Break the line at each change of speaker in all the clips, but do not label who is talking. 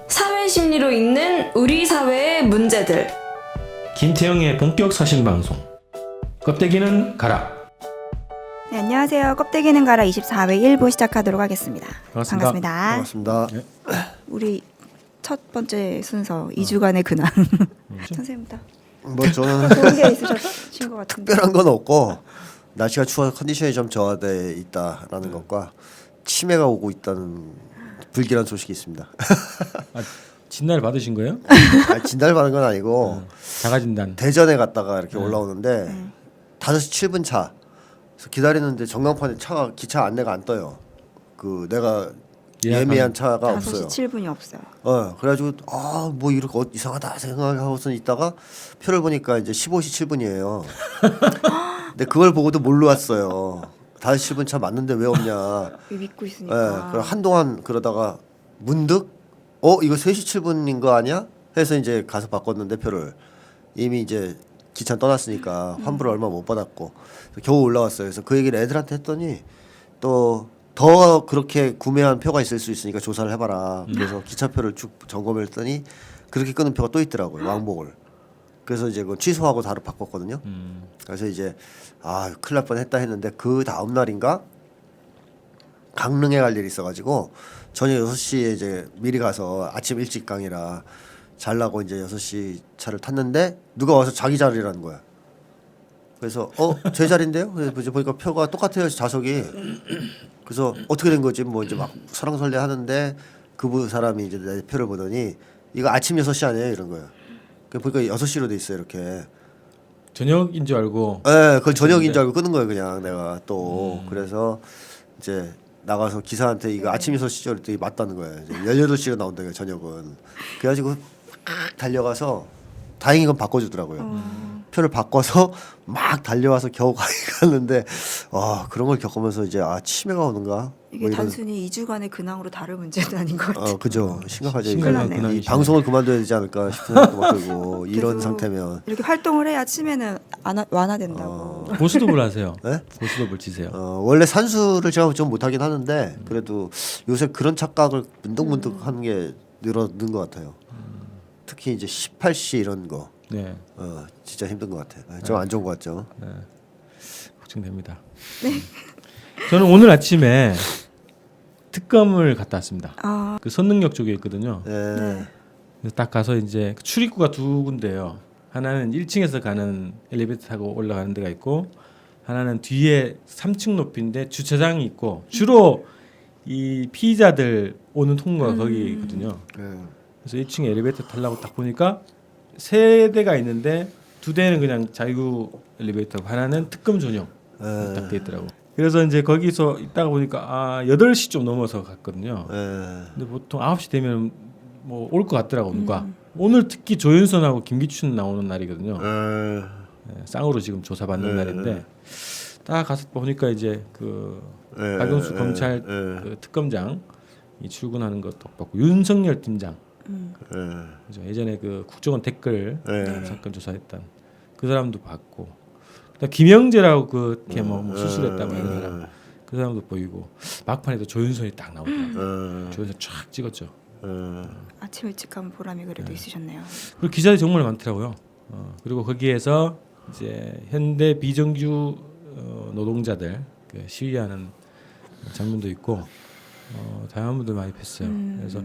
사회 심리로 읽는 우리 사회의 문제들.
김태형의 본격 사신 방송. 껍데기는 가라.
네, 안녕하세요. 껍데기는 가라 24회 1부 시작하도록 하겠습니다.
반갑습니다.
반갑습니다.
반갑습니다.
우리 첫 번째 순서 2주간의 근황. 선생님부터
뭐 저는
좋은 게 있으신 것 같은데.
특별한 건 없고 날씨가 추워서 컨디션이 좀 저하돼 있다라는 것과 치매가 오고 있다는 불길한 소식이 있습니다.
아, 진단을 받으신 거예요?
진단을 받은 건 아니고
자가진단.
대전에 갔다가 이렇게 올라오는데 5시 7분 차. 그래서 기다리는데 전광판에 차가 기차 안내가 안 떠요. 그 내가 예매한 차가
5시
없어요.
7분이 없어요.
그래가지고 뭐 이렇게 이상하다 생각하고서 있다가 표를 보니까 이제 15시 7분이에요. 근데 그걸 보고도 몰로 왔어요. 5시 7분 차 맞는데 왜 없냐.
믿고 있으니까.
그럼 한동안 그러다가 문득 이거 3시 7분인 거 아니야? 해서 이제 가서 바꿨는데 표를 이미 이제 기차 떠났으니까 환불을 얼마 못 받았고 겨우 올라왔어요. 그래서 그 얘기를 애들한테 했더니 또 더 그렇게 구매한 표가 있을 수 있으니까 조사를 해봐라. 그래서 기차표를 쭉 점검했더니 그렇게 끊은 표가 또 있더라고요. 왕복을. 그래서 이제 그거 취소하고 다른 바꿨거든요. 그래서 이제 큰일 날 뻔했다 했는데 그 다음 날인가 강릉에 갈 일이 있어가지고 저녁 6시에 이제 미리 가서 아침 일찍 강이라 자려고 이제 6시 차를 탔는데 누가 와서 자기 자리라는 거야. 그래서 제 자리인데요? 그래서 이제 보니까 표가 똑같아요, 좌석이. 그래서 어떻게 된 거지? 뭐 이제 막 설왕설래 하는데 그 사람이 이제 내 표를 보더니 이거 아침 6시 아니에요? 이런 거예요. 보니까 6시로 돼 있어요, 이렇게.
저녁인 줄 알고.
네, 그걸 저녁인 줄 알고 끄는 거예요, 그냥 내가 또. 그래서 이제 나가서 기사한테 이거 아침 6시죠? 그랬더니 맞다는 거예요. 이제 18시가 나온다고요, 저녁은. 그래가지고 달려가서 다행히 그건 바꿔주더라고요. 표를 바꿔서 막 달려와서 겨우 갔는데 그런 걸 겪으면서 이제 치매가 오는가?
이게
뭐 이런.
단순히 2주간의 근황으로 다른 문제는 아닌 것 같아요.
그죠. 심각하죠.
심각한
큰일
근황이
이 방송을 그만둬야 되지 않을까 싶은 생각도 막 들고 이런
계속
상태면.
이렇게 활동을 해야 치매는 완화된다고.
고스톱을 하세요.
네?
고스톱을 치세요.
원래 산수를 제가 좀 못하긴 하는데 그래도 요새 그런 착각을 문득문득 하는 게 늘어는 것 같아요. 특히 이제 18시 이런 거.
네,
진짜 힘든 것 같아요. 좀 안 좋은 것 같죠.
걱정됩니다. 저는 오늘 아침에 특검을 갔다 왔습니다. 그 선능력 쪽에 있거든요.
네.
그래서 딱 가서 이제 출입구가 두 군데예요. 하나는 1층에서 가는 엘리베이터 타고 올라가는 데가 있고, 하나는 뒤에 3층 높이인데 주차장이 있고, 주로 이 피의자들 오는 통로가 거기 있거든요. 그래서 1층에 엘리베이터 타려고 딱 보니까 세 대가 있는데 두 대는 그냥 자유 엘리베이터고 하나는 특검 전용 딱 돼 있더라고. 그래서 이제 거기서 있다가 보니까 8시 좀 넘어서 갔거든요. 근데 보통 9시 되면 뭐 올 것 같더라고 누가. 오늘 특히 조윤선하고 김기춘 나오는 날이거든요. 쌍으로 지금 조사받는 날인데 딱 가서 보니까 이제 그 박영수 검찰 그 특검장 이 출근하는 것도 봤고 윤석열 팀장. 그죠. 예전에 그 국정원 댓글 사건 조사했던 그 사람도 봤고, 김영재라고 그렇게 뭐 수술했다고 하는 사람 그 사람도 보이고, 막판에도 조윤선이 딱 나오더라고요. 조윤선 쫙 찍었죠.
아침 일찍 간 보람이 그래도 있으셨네요.
그리고 기자들이 정말 많더라고요. 그리고 거기에서 이제 현대 비정규 노동자들 그 시위하는 장면도 있고, 다양한 분들 많이 뵀어요. 그래서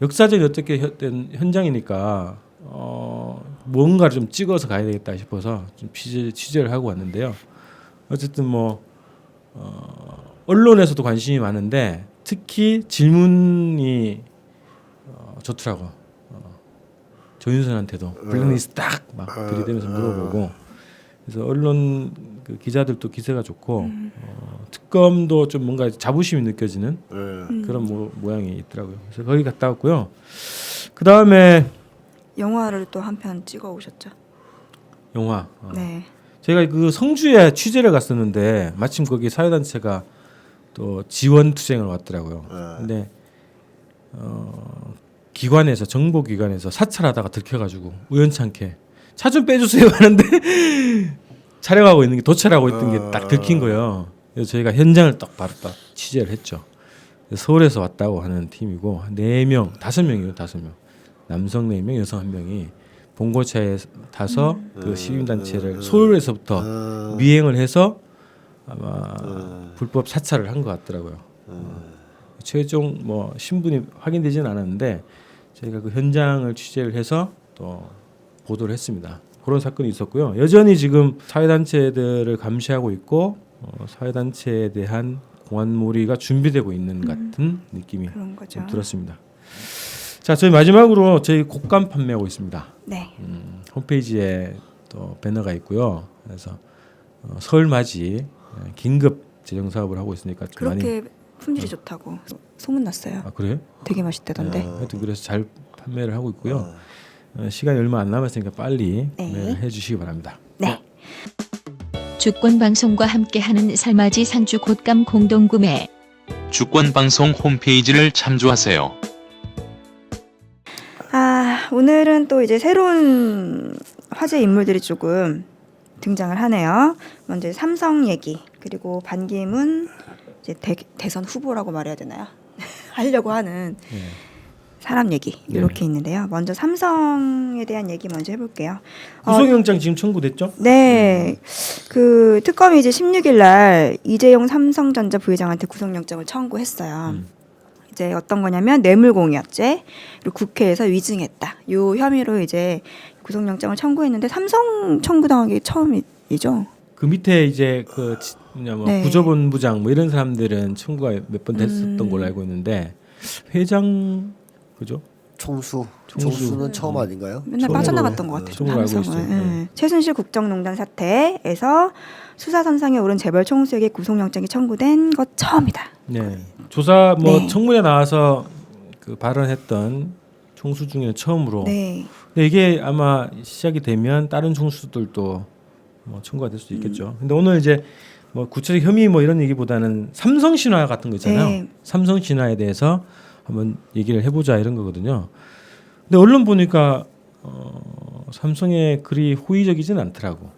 역사적인 어떻게 현장이니까 뭔가를 좀 찍어서 가야 되겠다 싶어서 좀 취재를 하고 왔는데요. 어쨌든 뭐 언론에서도 관심이 많은데 특히 질문이 좋더라고. 조윤선한테도 블랙리스트 딱 막 들이대면서 물어보고, 그래서 언론 그 기자들도 기세가 좋고 특검도 좀 뭔가 자부심이 느껴지는 그런 모양이 있더라고요. 그래서 거기 갔다 왔고요. 그 다음에
영화를 또 한 편 찍어 오셨죠?
영화.
네.
제가 그 성주에 취재를 갔었는데 마침 거기 사회단체가 또 지원 투쟁을 왔더라고요. 근데 기관에서 정보기관에서 사찰하다가 들켜가지고 우연찮게 차 좀 빼주세요 하는데 촬영하고 있는 게 도찰하고 있던 게 딱 들킨 거예요. 그래서 저희가 현장을 딱 바로 딱 취재를 했죠. 서울에서 왔다고 하는 팀이고 4명, 5명이요, 5명. 남성 4명, 여성 1명이 봉고차에 타서 그 시민단체를 서울에서부터 미행을 해서 아마 불법 사찰을 한 것 같더라고요. 최종 뭐 신분이 확인되지는 않았는데 저희가 그 현장을 취재를 해서 또 보도를 했습니다. 그런 사건이 있었고요. 여전히 지금 사회단체들을 감시하고 있고 사회단체에 대한 공안몰이가 준비되고 있는 같은 느낌이
그런 거죠.
좀 들었습니다. 자, 저희 마지막으로 저희 곡감 판매하고 있습니다.
네.
홈페이지에 또 배너가 있고요. 그래서 설 맞이 긴급 재정 사업을 하고 있으니까 좀 많이.
그렇게 품질이 좋다고 소문 났어요.
아, 그래요?
되게 맛있다던데.
하여튼 그래서 잘 판매를 하고 있고요. 시간이 얼마 안 남았으니까 빨리
네.
구매를 해주시기 바랍니다.
네.
주권방송과 함께하는 살맞이 상주 곶감 공동구매.
주권방송 홈페이지를 참조하세요.
오늘은 또 이제 새로운 화제 인물들이 조금 등장을 하네요. 먼저 삼성 얘기, 그리고 반기문 이제 대선 후보라고 말해야 되나요? 하려고 하는 사람 얘기 이렇게 있는데요. 먼저 삼성에 대한 얘기 먼저 해볼게요.
구속영장 지금 청구됐죠?
네, 그 특검이 이제 16일 날 이재용 삼성전자 부회장한테 구속영장을 청구했어요. 이제 어떤 거냐면 뇌물공여죄, 그리고 국회에서 위증했다. 요 혐의로 이제 구속영장을 청구했는데 삼성 청구당한 게 처음이죠.
그 밑에 이제 그
네.
부조본부장 뭐 이런 사람들은 청구가 몇 번 됐었던 걸로 알고 있는데 회장 그죠?
총수는 처음 아닌가요?
맨날
처음으로-
빠져나갔던 것 같아요.
처음으로 알고
삼성은.
있어요. 네.
최순실 국정농단 사태에서 수사선상에 오른 재벌 총수에게 구속영장이 청구된 것 처음이다.
네. 조사 뭐
네.
청문회 나와서 그 발언했던 총수 중에는 처음으로.
네.
근데 이게 아마 시작이 되면 다른 총수들도 뭐 청구가 될 수도 있겠죠. 근데 오늘 이제 뭐 구체적 혐의 뭐 이런 얘기보다는 삼성 신화 같은 거 있잖아요.
네.
삼성 신화에 대해서 한번 얘기를 해보자 이런 거거든요. 근데 언론 보니까 삼성의 글이 호의적이진 않더라고.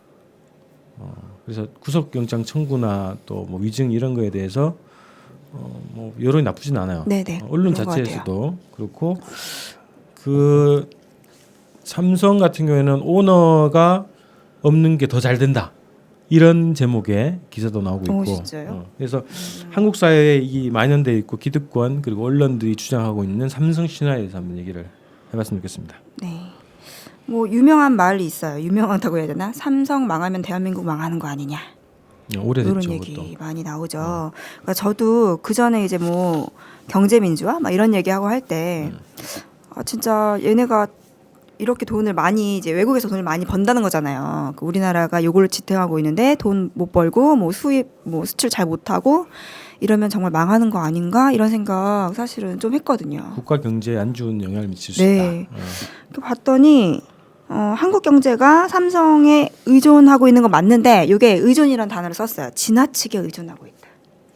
그래서 구속영장 청구나 또 뭐 위증 이런 거에 대해서 뭐 여론이 나쁘진 않아요.
네네.
언론
그런 것
자체에서도 그렇고 그 삼성 같은 경우에는 오너가 없는 게 더 잘 된다 이런 제목의 기사도 나오고 있고.
진짜요?
그래서 한국 사회에 이 만연돼 있고 기득권 그리고 언론들이 주장하고 있는 삼성 신화에 대해서 한번 얘기를 해봤으면 좋겠습니다.
네. 뭐 유명한 말이 있어요. 유명하다고 해야 되나? 삼성 망하면 대한민국 망하는 거 아니냐.
오래됐죠.
이런 얘기
그것도.
많이 나오죠. 그러니까 저도 그 전에 이제 뭐 경제민주화 막 이런 얘기하고 할 때 진짜 얘네가 이렇게 돈을 많이 이제 외국에서 돈을 많이 번다는 거잖아요. 그 우리나라가 요걸 지탱하고 있는데 돈 못 벌고 뭐 수입 뭐 수출 잘 못하고 이러면 정말 망하는 거 아닌가 이런 생각 사실은 좀 했거든요.
국가 경제에 안 좋은 영향을 미칠 수
네.
있다.
그 봤더니 한국 경제가 삼성에 의존하고 있는 건 맞는데 이게 의존이라는 단어를 썼어요. 지나치게 의존하고 있다.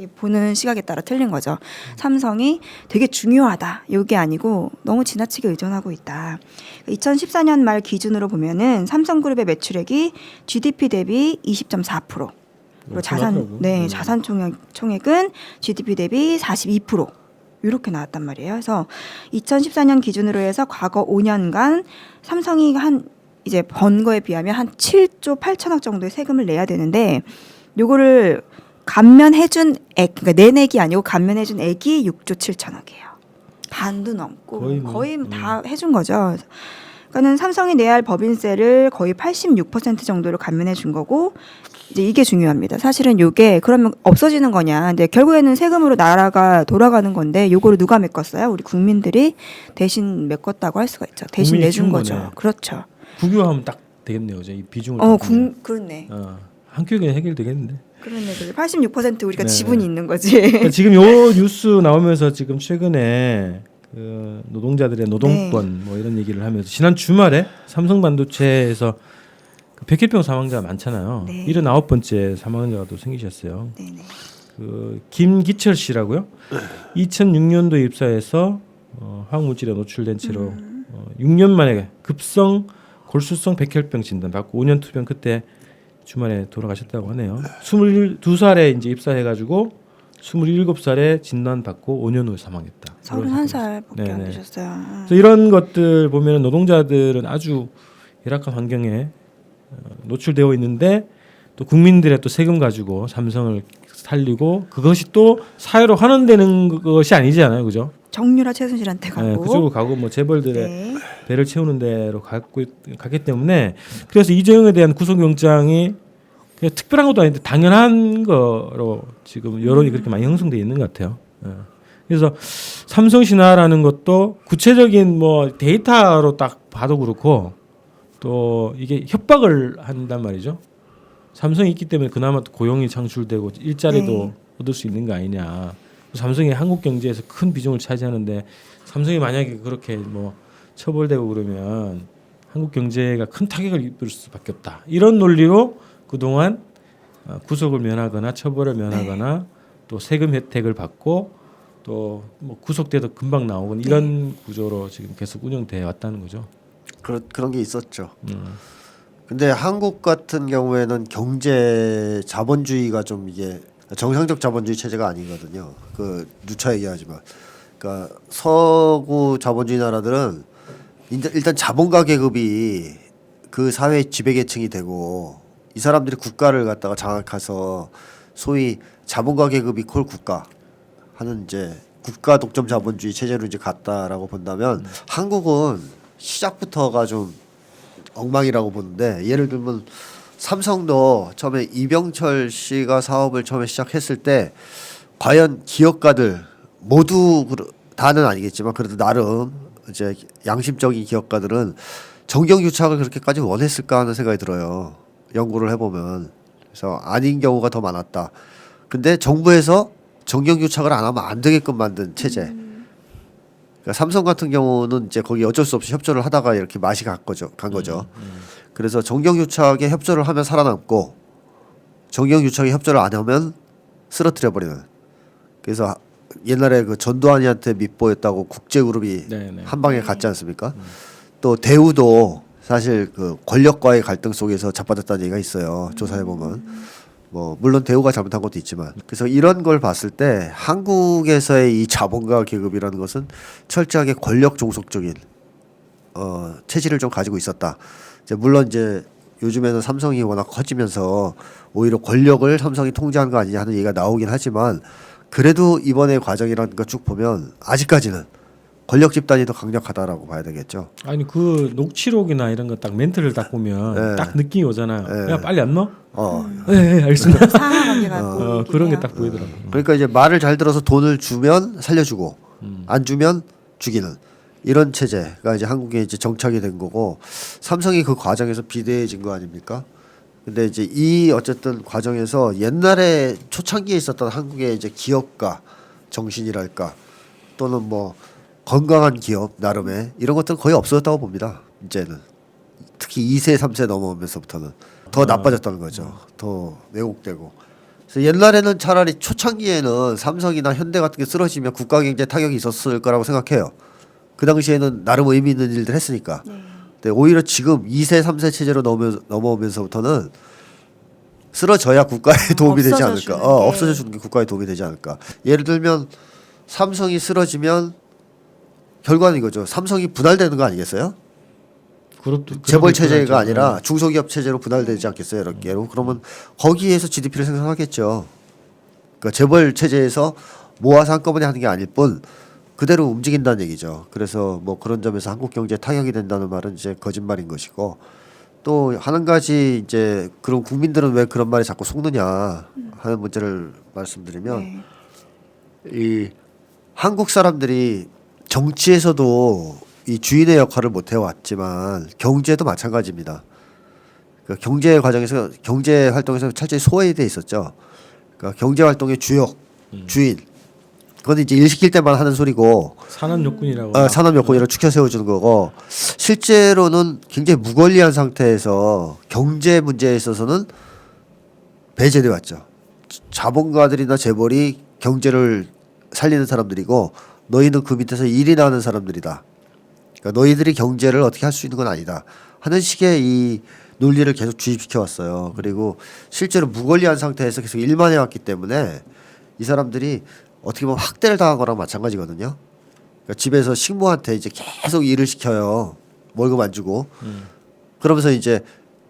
이 보는 시각에 따라 틀린 거죠. 삼성이 되게 중요하다. 이게 아니고 너무 지나치게 의존하고 있다. 2014년 말 기준으로 보면은 삼성그룹의 매출액이 GDP 대비 20.4%. 그리고 자산 총액은 GDP 대비 42%. 이렇게 나왔단 말이에요. 그래서 2014년 기준으로 해서 과거 5년간 삼성이 이제 번 거에 비하면 한 7조 8천억 정도의 세금을 내야 되는데 요거를 감면해준 그러니까 내내기 아니고 감면해준 액이 6조 7천억이에요. 반도 넘고 거의 다 해준 거죠. 그러니까는 삼성이 내야 할 법인세를 거의 86% 정도로 감면해 준 거고 이제 이게 중요합니다. 사실은 요게 그러면 없어지는 거냐. 근데 결국에는 세금으로 나라가 돌아가는 건데 요거를 누가 메꿨어요? 우리 국민들이 대신 메꿨다고 할 수가 있죠. 대신
국민이
내준
준
거죠.
거네.
그렇죠.
국유화하면 딱 되겠네요. 이제 이 비중을.
그렇네.
한 끼에 그냥 해결되겠는데.
그렇네. 86% 우리가
네.
지분이 있는 거지.
그러니까 지금 요 뉴스 나오면서 지금 최근에 그 노동자들의 노동권 뭐 이런 얘기를 하면서 지난 주말에 삼성반도체에서 그 백혈병 사망자가 많잖아요.
네.
79번째 사망자가 또 생기셨어요.
네네.
그 김기철 씨라고요. 2006년도 입사해서 화학물질에 노출된 채로 6년 만에 급성 골수성 백혈병 진단 받고 5년 투병 끝에 주말에 돌아가셨다고 하네요. 22살에 이제 입사해가지고 27살에 진단받고 5년 후에 사망했다.
31살밖에 안
네네.
되셨어요.
그래서 이런 것들 보면 노동자들은 아주 열악한 환경에 노출되어 있는데 또 국민들의 또 세금 가지고 삼성을 살리고 그것이 또 사회로 환원되는 것이 아니잖아요, 그죠?
정유라 최순실한테 가고.
네, 그쪽으로 가고 뭐 재벌들의
네.
배를 채우는 데로 갔기 때문에 그래서 이재용에 대한 구속영장이 그냥 특별한 것도 아닌데 당연한 거로 지금 여론이 그렇게 많이 형성돼 있는 것 같아요. 예. 그래서 삼성 신화라는 것도 구체적인 뭐 데이터로 딱 봐도 그렇고 또 이게 협박을 한단 말이죠. 삼성이 있기 때문에 그나마 또 고용이 창출되고 일자리도
네.
얻을 수 있는 거 아니냐. 삼성이 한국 경제에서 큰 비중을 차지하는데 삼성이 만약에 그렇게 뭐 처벌되고 그러면 한국 경제가 큰 타격을 입을 수밖에 없다. 이런 논리로 그동안 구속을 면하거나 처벌을 면하거나 또 세금 혜택을 받고 또 뭐 구속돼도 금방 나오고 이런 구조로 지금 계속 운영돼 왔다는 거죠.
그런 게 있었죠. 근데 한국 같은 경우에는 경제 자본주의가 좀 이게 정상적 자본주의 체제가 아니거든요. 그 누차 얘기하지만, 그러니까 서구 자본주의 나라들은 일단 자본가 계급이 그 사회 지배계층이 되고 이 사람들이 국가를 갖다가 장악해서 소위 자본가 계급이 콜 국가 하는 이제 국가 독점 자본주의 체제로 이제 갔다라고 본다면 한국은 시작부터가 좀 엉망이라고 보는데, 예를 들면 삼성도 처음에 이병철 씨가 사업을 처음에 시작했을 때 과연 기업가들 모두 다는 아니겠지만 그래도 나름 이제 양심적인 기업가들은 정경유착을 그렇게까지 원했을까 하는 생각이 들어요. 연구를 해보면. 그래서 아닌 경우가 더 많았다. 근데 정부에서 정경유착을 안 하면 안 되게끔 만든 체제. 그러니까 삼성 같은 경우는 이제 거기 어쩔 수 없이 협조를 하다가 이렇게 맛이 간 거죠. 그래서 정경유착에 협조를 하면 살아남고 정경유착에 협조를 안 하면 쓰러뜨려 버리는. 그래서 옛날에 그 전두환이한테 밑보였다고 국제그룹이
네네.
한 방에 갔지 않습니까? 또 대우도 사실 그 권력과의 갈등 속에서 자빠졌다는 얘기가 있어요. 조사해 보면. 뭐 물론 대우가 잘못한 것도 있지만, 그래서 이런 걸 봤을 때 한국에서의 이 자본가 계급이라는 것은 철저하게 권력 종속적인 체질을 좀 가지고 있었다. 이제 물론 이제 요즘에는 삼성이 워낙 커지면서 오히려 권력을 삼성이 통제한 거 아니냐 하는 얘기가 나오긴 하지만, 그래도 이번의 과정이라는 거 쭉 보면 아직까지는 권력 집단이 더 강력하다라고 봐야 되겠죠.
아니 그 녹취록이나 이런 거 딱 멘트를 딱 보면
네.
딱 느낌이 오잖아요.
네.
야 빨리 안 넣어?
어.
네, 알겠습니다.
상하관계가 보이긴
그런 게
해요.
딱 보이더라고요.
그러니까 이제 말을 잘 들어서 돈을 주면 살려주고 안 주면 죽이는 이런 체제가 이제 한국에 이제 정착이 된 거고, 삼성이 그 과정에서 비대해진 거 아닙니까? 근데 이제 이 어쨌든 과정에서 옛날에 초창기에 있었던 한국의 이제 기업가 정신이랄까, 또는 뭐 건강한 기업 나름의 이런 것들은 거의 없어졌다고 봅니다. 이제는 특히 2세 3세 넘어오면서부터는 더 나빠졌다는 거죠. 더 왜곡되고. 그래서 옛날에는 차라리 초창기에는 삼성이나 현대 같은 게 쓰러지면 국가 경제 타격이 있었을 거라고 생각해요. 그 당시에는 나름 의미 있는 일들 했으니까. 근데 오히려 지금 2세 3세 체제로 넘어오면서부터는 쓰러져야 국가에 도움이 되지 않을까.
없어져 주는 게.
없어져 주는 게 국가에 도움이 되지 않을까. 예를 들면 삼성이 쓰러지면 결과는 이거죠. 삼성이 분할되는 거 아니겠어요? 재벌 체제가 아니라 중소기업 체제로 분할되지 않겠어요, 여러 개로. 그러면 거기에서 GDP를 생산하겠죠. 그러니까 재벌 체제에서 모아서 한꺼번에 하는 게 아닐 뿐 그대로 움직인다는 얘기죠. 그래서 뭐 그런 점에서 한국 경제에 타격이 된다는 말은 이제 거짓말인 것이고, 또 한 가지 이제 그럼 국민들은 왜 그런 말에 자꾸 속느냐 하는 문제를 말씀드리면,
네.
이 한국 사람들이 정치에서도 이 주인의 역할을 못 해왔지만 경제도 마찬가지입니다. 그러니까 경제 과정에서 경제 활동에서 철저히 소외돼 있었죠. 그러니까 경제 활동의 주역, 주인. 그건 이제 일 시킬 때만 하는 소리고,
산업 요건이라고.
산업 여건이라고 추켜 세워주는 거고, 실제로는 굉장히 무권리한 상태에서 경제 문제에 있어서는 배제돼 왔죠. 자본가들이나 재벌이 경제를 살리는 사람들이고 너희는 그 밑에서 일이나 하는 사람들이다. 그러니까 너희들이 경제를 어떻게 할 수 있는 건 아니다 하는 식의 이 논리를 계속 주입시켜 왔어요. 그리고 실제로 무권리한 상태에서 계속 일만 해왔기 때문에 이 사람들이 어떻게 보면 학대를 당한 거랑 마찬가지거든요. 그러니까 집에서 식모한테 이제 계속 일을 시켜요. 월급 안 주고. 그러면서 이제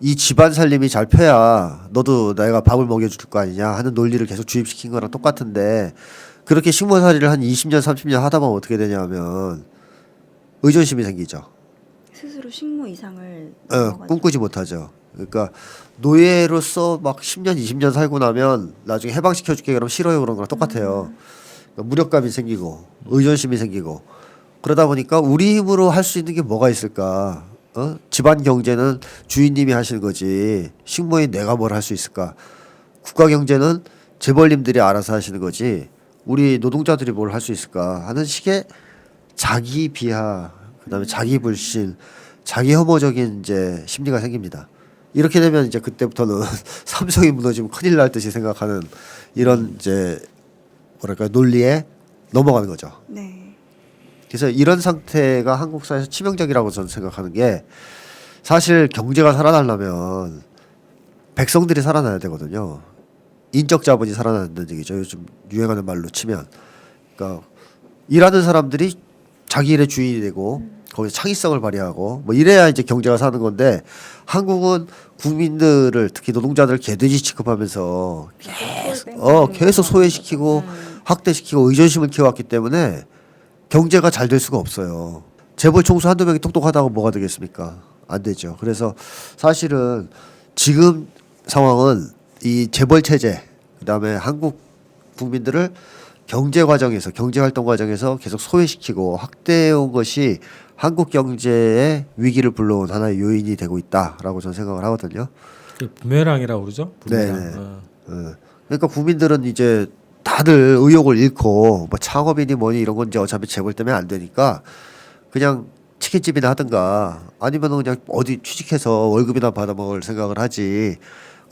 이 집안 살림이 잘 펴야 너도 내가 밥을 먹여줄 거 아니냐 하는 논리를 계속 주입시킨 거랑 똑같은데 그렇게 식모살이를 한 20년 30년 하다 보면 어떻게 되냐면 의존심이 생기죠.
스스로 식모 이상을
꿈꾸지 못하죠. 그러니까 노예로서 막 10년 20년 살고 나면 나중에 해방시켜줄게 그러면 싫어요 그런 거랑 똑같아요. 그러니까 무력감이 생기고 의존심이 생기고 그러다 보니까 우리 힘으로 할 수 있는 게 뭐가 있을까? 집안 경제는 주인님이 하시는 거지 식모인 내가 뭘 할 수 있을까? 국가 경제는 재벌님들이 알아서 하시는 거지 우리 노동자들이 뭘 할 수 있을까 하는 식의 자기 비하 그다음에 자기 불신 자기 혐오적인 이제 심리가 생깁니다. 이렇게 되면 이제 그때부터는 삼성이 무너지면 큰일 날 듯이 생각하는 이런 이제 뭐랄까 논리에 넘어가는 거죠.
네.
그래서 이런 상태가 한국 사회에서 치명적이라고 저는 생각하는 게 사실 경제가 살아나려면 백성들이 살아나야 되거든요. 인적 자본이 살아난다는 얘기죠. 요즘 유행하는 말로 치면. 그러니까 일하는 사람들이 자기 일의 주인이 되고 거기서 창의성을 발휘하고 뭐 이래야 이제 경제가 사는 건데 한국은 국민들을 특히 노동자들을 개돼지 취급하면서 계속 소외시키고 학대시키고 의존심을 키워왔기 때문에 경제가 잘 될 수가 없어요. 재벌 총수 한두 명이 똑똑하다고 뭐가 되겠습니까? 안 되죠. 그래서 사실은 지금 상황은 이 재벌 체제 그다음에 한국 국민들을 경제 과정에서 경제 활동 과정에서 계속 소외시키고 학대해 온 것이 한국 경제의 위기를 불러온 하나의 요인이 되고 있다라고 저는 생각을 하거든요.
부메랑이라고 그러죠? 부메랑.
네. 그러니까 국민들은 이제 다들 의욕을 잃고 뭐 창업이니 뭐니 이런 건 이제 어차피 재벌 때문에 안 되니까 그냥 치킨집이나 하든가 아니면 그냥 어디 취직해서 월급이나 받아먹을 생각을 하지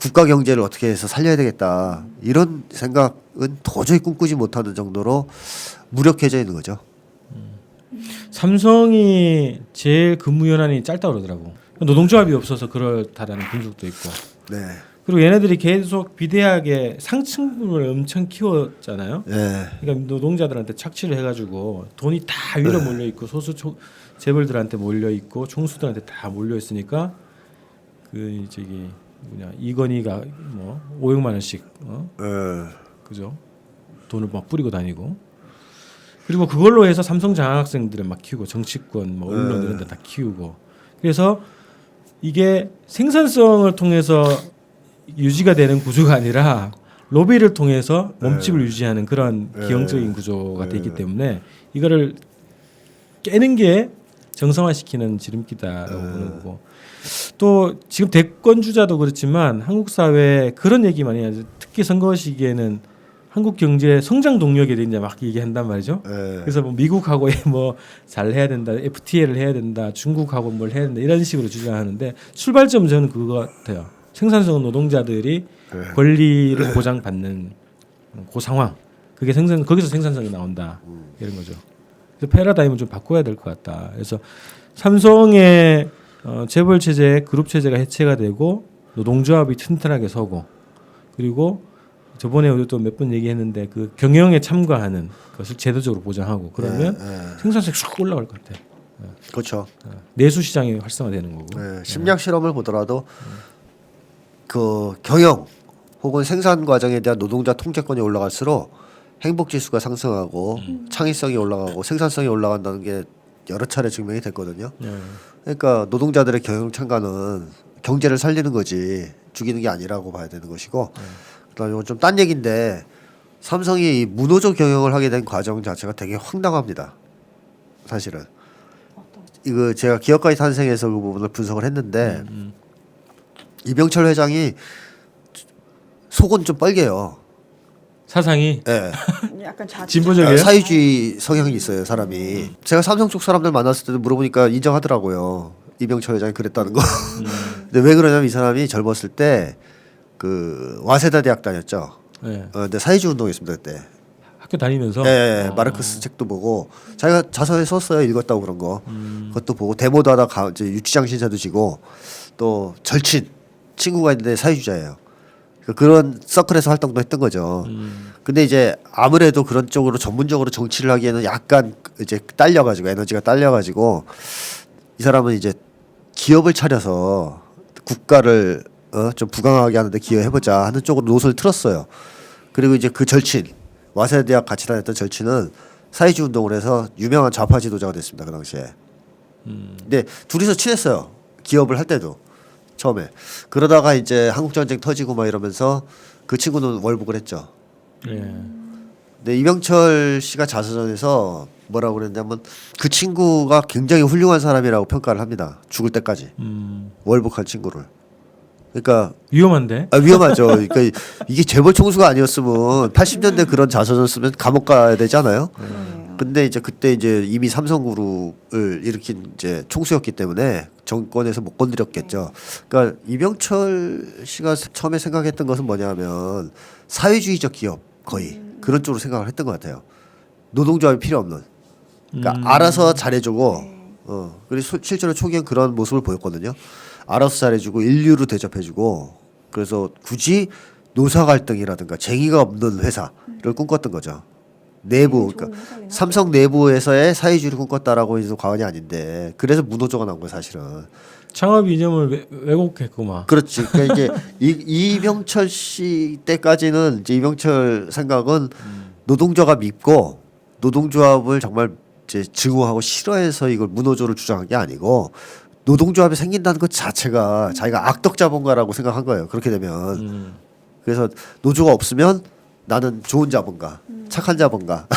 국가 경제를 어떻게 해서 살려야 되겠다 이런 생각은 도저히 꿈꾸지 못하는 정도로 무력해져 있는 거죠.
삼성이 제일 근무 연한이 짧다 그러더라고. 노동조합이 없어서 그렇다라는 분석도 있고.
네.
그리고 얘네들이 계속 비대하게 상층분을 엄청 키웠잖아요.
네.
그러니까 노동자들한테 착취를 해가지고 돈이 다 위로 몰려 있고 소수 재벌들한테 몰려 있고 총수들한테 다 몰려 있으니까 그 저기 뭐냐 이건희가 뭐 500만 원씩 그죠? 돈을 막 뿌리고 다니고 그리고 그걸로 해서 삼성 장학생들을 막 키우고 정치권 뭐 언론 이런 데 다 키우고 그래서 이게 생산성을 통해서 유지가 되는 구조가 아니라 로비를 통해서 몸집을 유지하는 그런 기형적인 구조가 되기 때문에 이거를 깨는 게 정상화시키는 지름길이다라고 보는 거고 또 지금 대권 주자도 그렇지만 한국 사회에 그런 얘기 많이 하죠. 특히 선거 시기에는 한국 경제 성장 동력에 대해 막 얘기한단 말이죠. 그래서 뭐 미국하고 뭐 잘해야 된다, FTA를 해야 된다, 중국하고 뭘 해야 된다 이런 식으로 주장하는데 출발점은 저는 그거 같아요. 생산성 노동자들이 권리를 보장받는 그 상황, 그게 거기서 생산성이 나온다 이런 거죠. 그래서 패러다임을 좀 바꿔야 될 것 같다. 그래서 삼성의 재벌 체제, 그룹 체제가 해체가 되고 노동조합이 튼튼하게 서고 그리고 저번에 우리 또 몇 번 얘기했는데 그 경영에 참가하는 것을 제도적으로 보장하고 그러면 생산성이 쑥 올라갈 것 같아요.
그렇죠.
내수 시장이 활성화되는 거고.
심리학 실험을 보더라도 그 경영 혹은 생산 과정에 대한 노동자 통제권이 올라갈수록 행복 지수가 상승하고 창의성이 올라가고 생산성이 올라간다는 게 여러 차례 증명이 됐거든요. 그러니까 노동자들의 경영 참가는 경제를 살리는 거지 죽이는 게 아니라고 봐야 되는 것이고 그다음에 이건 좀 딴 얘기인데 삼성이 이 무노조 경영을 하게 된 과정 자체가 되게 황당합니다. 사실은 이거 제가 기업가의 탄생에서 그 부분을 분석을 했는데 이병철 회장이 속은 좀 뻘개요.
사상이
예.
약간
진보적이에요?
사회주의 성향이 있어요, 사람이. 제가 삼성 쪽 사람들 만났을 때도 물어보니까 인정하더라고요. 이병철 회장이 그랬다는 거. 근데 왜 그러냐면 이 사람이 젊었을 때 그 와세다 대학 다녔죠.
네.
근데 사회주의 운동했습니다 그때.
학교 다니면서
마르크스 책도 보고 자기가 자서에 썼어요. 읽었다고 그런 거. 그것도 보고 데모도 하다 이제 유치장 신사도 지고 또 절친 친구가 있는데 사회주의자예요. 그런 서클에서 활동도 했던 거죠. 근데 이제 아무래도 그런 쪽으로 전문적으로 정치를 하기에는 약간 이제 딸려가지고 에너지가 딸려가지고 이 사람은 이제 기업을 차려서 국가를 좀 부강하게 하는데 기여해보자 하는 쪽으로 노선을 틀었어요. 그리고 이제 그 절친 와세대 대학 같이 다녔던 절친은 사회주의 운동을 해서 유명한 좌파 지도자가 됐습니다. 그 당시에. 근데 둘이서 친했어요. 기업을 할 때도 처음에. 그러다가 이제 한국 전쟁 터지고 막 이러면서 그 친구는 월북을 했죠.
예.
근데 이병철 씨가 자서전에서 뭐라고 그랬냐면 그 친구가 굉장히 훌륭한 사람이라고 평가를 합니다. 죽을 때까지. 월북한 친구를. 그러니까
위험한데.
위험하죠. 그러니까 이게 재벌 총수가 아니었으면 80년대 그런 자서전 쓰면 감옥 가야 되잖아요. 근데 이제 그때 이제 이미 삼성그룹을 일으킨 이제 총수였기 때문에 정권에서 못 건드렸겠죠. 그러니까 이병철 씨가 처음에 생각했던 것은 뭐냐면 사회주의적 기업 거의 그런 쪽으로 생각을 했던 것 같아요. 노동조합이 필요 없는. 그러니까 알아서 잘해주고, 그리고 실제로 초기엔 그런 모습을 보였거든요. 알아서 잘해주고 인류로 대접해주고, 그래서 굳이 노사 갈등이라든가 쟁의가 없는 회사를 꿈꿨던 거죠. 내부, 그러니까 삼성 내부에서의 사회주의를 꿈꿨다라고 해서 과언이 아닌데, 그래서 무노조가 나온 거예요, 사실은.
창업 이념을 왜곡했구만.
그렇지. 그러니까 이게 이병철 씨 때까지는 이제 이병철 생각은 노동조가 밉고 노동조합을 정말 이제 증오하고 싫어해서 이걸 무노조를 주장한 게 아니고 노동조합이 생긴다는 것 자체가 자기가 악덕 자본가라고 생각한 거예요. 그렇게 되면 그래서 노조가 없으면 나는 좋은 자본가, 착한 자본가.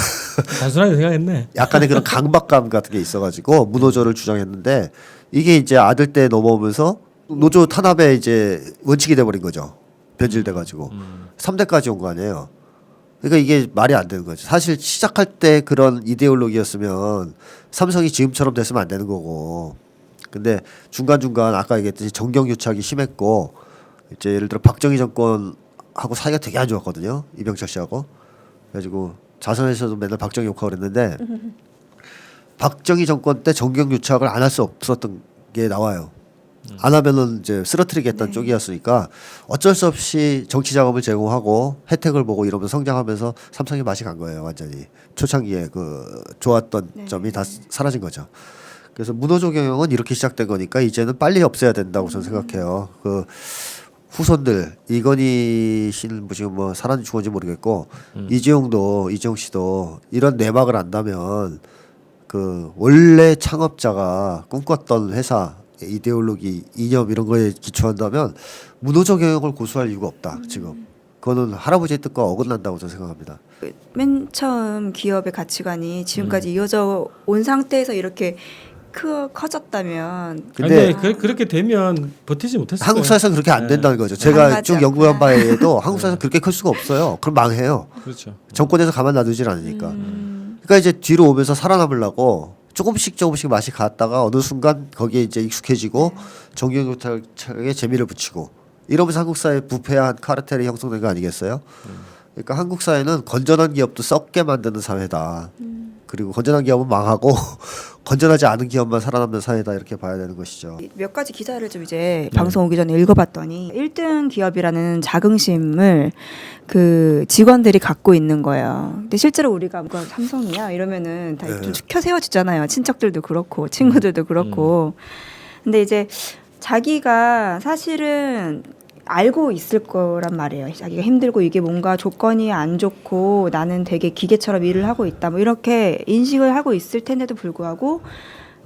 단순하게 생각했네.
약간의 그런 강박감 같은 게 있어가지고 무노조를 주장했는데 이게 이제 아들 때 넘어오면서 노조 탄압에 이제 원칙이 돼버린 거죠. 변질돼가지고 3대까지 온 거 아니에요. 그러니까 이게 말이 안 되는 거죠. 사실 시작할 때 그런 이데올로기였으면 삼성이 지금처럼 됐으면 안 되는 거고. 근데 중간중간 아까 얘기했듯이 정경유착이 심했고 이제 예를 들어 박정희 정권하고 사이가 되게 안 좋았거든요. 이병철 씨하고. 그래가지고 자선에서도 맨날 박정희 욕하고 그랬는데 박정희 정권 때 정경유착을 안 할 수 없었던 게 나와요. 안 하면은 이제 쓰러뜨리겠다는 쪽이었으니까 어쩔 수 없이 정치 자금을 제공하고 혜택을 보고 이러면서 성장하면서 삼성이 맛이 간 거예요. 완전히 초창기에 그 좋았던 점이 다 사라진 거죠. 그래서 무노조 경영은 이렇게 시작된 거니까 이제는 빨리 없애야 된다고 저는 생각해요. 그 후손들 이건희 씨는 지금 뭐 살았는지 죽었는지 모르겠고 이재용 씨도 이런 내막을 안다면 그 원래 창업자가 꿈꿨던 회사 이데올로기 이념 이런 거에 기초한다면 무노조 경영을 고수할 이유가 없다. 지금 그거는 할아버지의 뜻과 어긋난다고 저는 생각합니다.
맨 처음 기업의 가치관이 지금까지 이어져 온 상태에서 이렇게 커졌다면
근데
그렇게 되면 버티지 못했어요.
한국 사회에서 그렇게 안 된다는 거죠. 제가
가능하지
쭉 연구한 바에도 한국 사회에서 그렇게 클 수가 없어요. 그럼 망해요.
그렇죠.
정권에서 가만 놔두질 않으니까. 그러니까 이제 뒤로 오면서 살아남으려고 조금씩 맛이 갔다가 어느 순간 거기에 이제 익숙해지고 정경유착에 재미를 붙이고 이러면서 한국 사회 부패한 카르텔이 형성된 거 아니겠어요? 그러니까 한국 사회는 건전한 기업도 썩게 만드는 사회다. 그리고 건전한 기업은 망하고 건전하지 않은 기업만 살아남는 사회다 이렇게 봐야 되는 것이죠.
몇 가지 기사를 좀 이제 방송 오기 전에 읽어봤더니 1등 기업이라는 자긍심을 그 직원들이 갖고 있는 거예요. 근데 실제로 우리가 뭐 삼성이야 이러면은 다 좀 켜 세워지잖아요. 친척들도 그렇고 친구들도 그렇고. 근데 이제 자기가 사실은 알고 있을 거란 말이에요. 자기가 힘들고 이게 뭔가 조건이 안 좋고 나는 되게 기계처럼 일을 하고 있다. 뭐 이렇게 인식을 하고 있을 텐데도 불구하고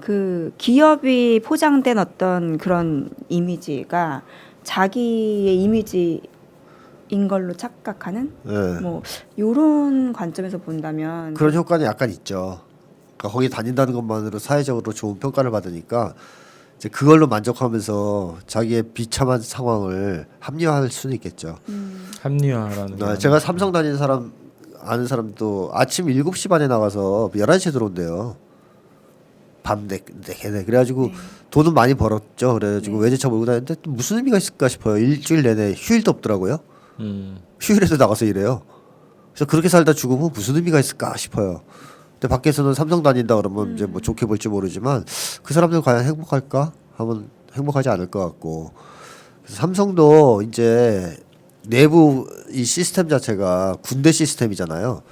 그 기업이 포장된 어떤 그런 이미지가 자기의 이미지인 걸로 착각하는 뭐 이런 관점에서 본다면
그런 효과는 약간 있죠. 그러니까 거기 다닌다는 것만으로 사회적으로 좋은 평가를 받으니까 이제 그걸로 만족하면서 자기의 비참한 상황을 합리화할 수는 있겠죠.
합리화라는 게
제가 삼성 다니는 사람 아는 사람도 아침 7시 반에 나가서 11시에 들어온대요. 밤 내내 그래가지고 돈은 많이 벌었죠. 그래가지고 외제차 몰고 다녔는데 또 무슨 의미가 있을까 싶어요. 일주일 내내 휴일도 없더라고요. 휴일에도 나가서 일해요. 그래서 그렇게 살다 죽으면 무슨 의미가 있을까 싶어요. 근데 밖에서는 삼성 다닌다 그러면 이제 뭐 좋게 볼지 모르지만 그 사람들 과연 행복할까 하면 행복하지 않을 것 같고. 그래서 삼성도 이제 내부 이 시스템 자체가 군대 시스템이잖아요.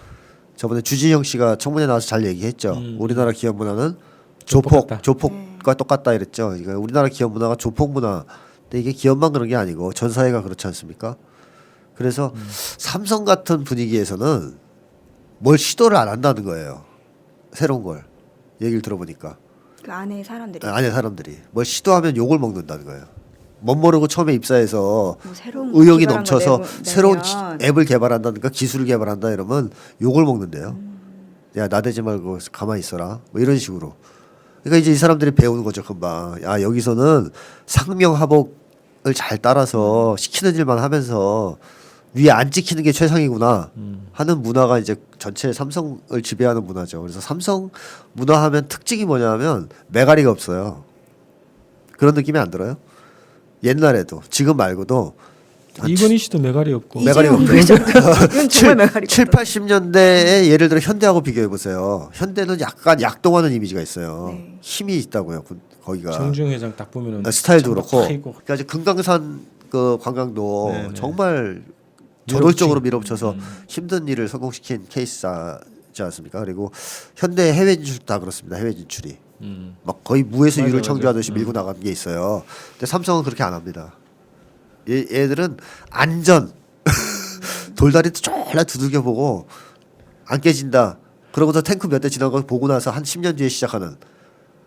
저번에 주진영 씨가 청문회 나와서 잘 얘기했죠. 우리나라 기업 문화는 조폭과 똑같다 이랬죠. 그러니까 우리나라 기업 문화가 조폭 문화. 근데 이게 기업만 그런 게 아니고 전 사회가 그렇지 않습니까? 그래서 삼성 같은 분위기에서는 뭘 시도를 안 한다는 거예요. 새로운 걸 얘기를 들어보니까
그 안에 사람들이
안에 사람들이 뭘 시도하면 욕을 먹는다는 거예요. 멋모르고 처음에 입사해서
뭐 새로운
의욕이
기발한 거
넘쳐서
내면
새로운 앱을 개발한다든가 기술을 개발한다 이러면 욕을 먹는데요. 야 나대지 말고 가만히 있어라 뭐 이런 식으로. 그러니까 이제 이 사람들이 배우는 거죠 금방. 야 여기서는 상명하복을 잘 따라서 시키는 일만 하면서 위에 안 찍히는 게 최상이구나 하는 문화가 이제 전체 삼성을 지배하는 문화죠. 그래서 삼성 문화하면 특징이 뭐냐면 매가리가 없어요. 그런 느낌이 안 들어요? 옛날에도 지금 말고도
이건희 씨도 메갈이 없고
메갈이가
이재용
없죠.
부회장 이건 정말 메가리
7, 80년대에 예를 들어 현대하고 비교해 보세요. 현대는 약간 약동하는 이미지가 있어요.
네.
힘이 있다고요. 거기가
정중 회장 딱 보면은
스타일도
참
그렇고.
팍 있고.
그러니까 이제 금강산 그 관광도
네, 네.
정말 저돌적으로 밀어붙여서 힘든 일을 성공시킨 케이스지 않습니까? 그리고 현대 해외 진출 다 그렇습니다. 해외 진출이 막 거의 무에서
맞아,
유를
맞아.
창조하듯이 밀고 나가는 게 있어요. 근데 삼성은 그렇게 안 합니다. 얘들은 안전 돌다리도 졸라 두들겨 보고 안 깨진다. 그러고서 탱크 몇 대 지나간 거 보고 나서 한 10년 뒤에 시작하는.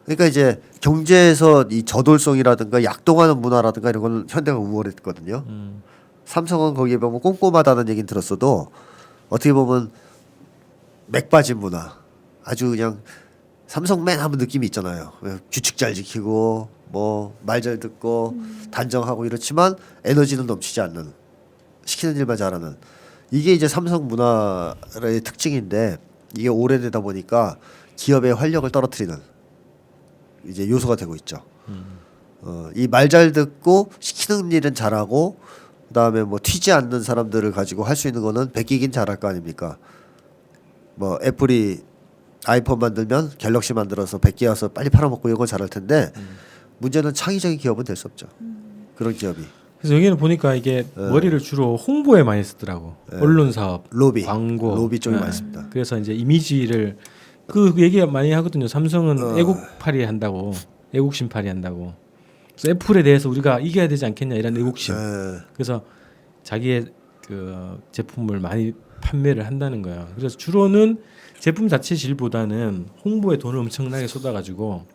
그러니까 이제 경제에서 이 저돌성이라든가 약동하는 문화라든가 이런 건 현대가 우월했거든요. 삼성은 거기에 보면 꼼꼼하다는 얘기는 들었어도 어떻게 보면 맥 빠진 문화. 아주 그냥 삼성맨 하면 느낌이 있잖아요. 규칙 잘 지키고 뭐 말 잘 듣고 단정하고 이렇지만 에너지는 넘치지 않는 시키는 일만 잘하는 이게 이제 삼성 문화의 특징인데 이게 오래되다 보니까 기업의 활력을 떨어뜨리는 이제 요소가 되고 있죠. 이 말 잘 듣고 시키는 일은 잘하고 그다음에 뭐 튀지 않는 사람들을 가지고 할 수 있는 거는 베끼긴 잘할 거 아닙니까? 뭐 애플이 아이폰 만들면 갤럭시 만들어서 베끼어서 빨리 팔아먹고 이런 건 잘할 텐데 문제는 창의적인 기업은 될 수 없죠. 그런 기업이
그래서 여기는 보니까 이게 머리를 주로 홍보에 많이 쓰더라고. 언론 사업,
로비,
광고,
로비 쪽이 많이 씁니다.
그래서 이제 이미지를 그 얘기 많이 하거든요. 삼성은 애국팔이 한다고, 애국심팔이 한다고. 그래서 애플에 대해서 우리가 이겨야 되지 않겠냐 이런 애국심. 그래서 자기의 그 제품을 많이 판매를 한다는 거예요. 그래서 주로는 제품 자체 질보다는 홍보에 돈을 엄청나게 쏟아가지고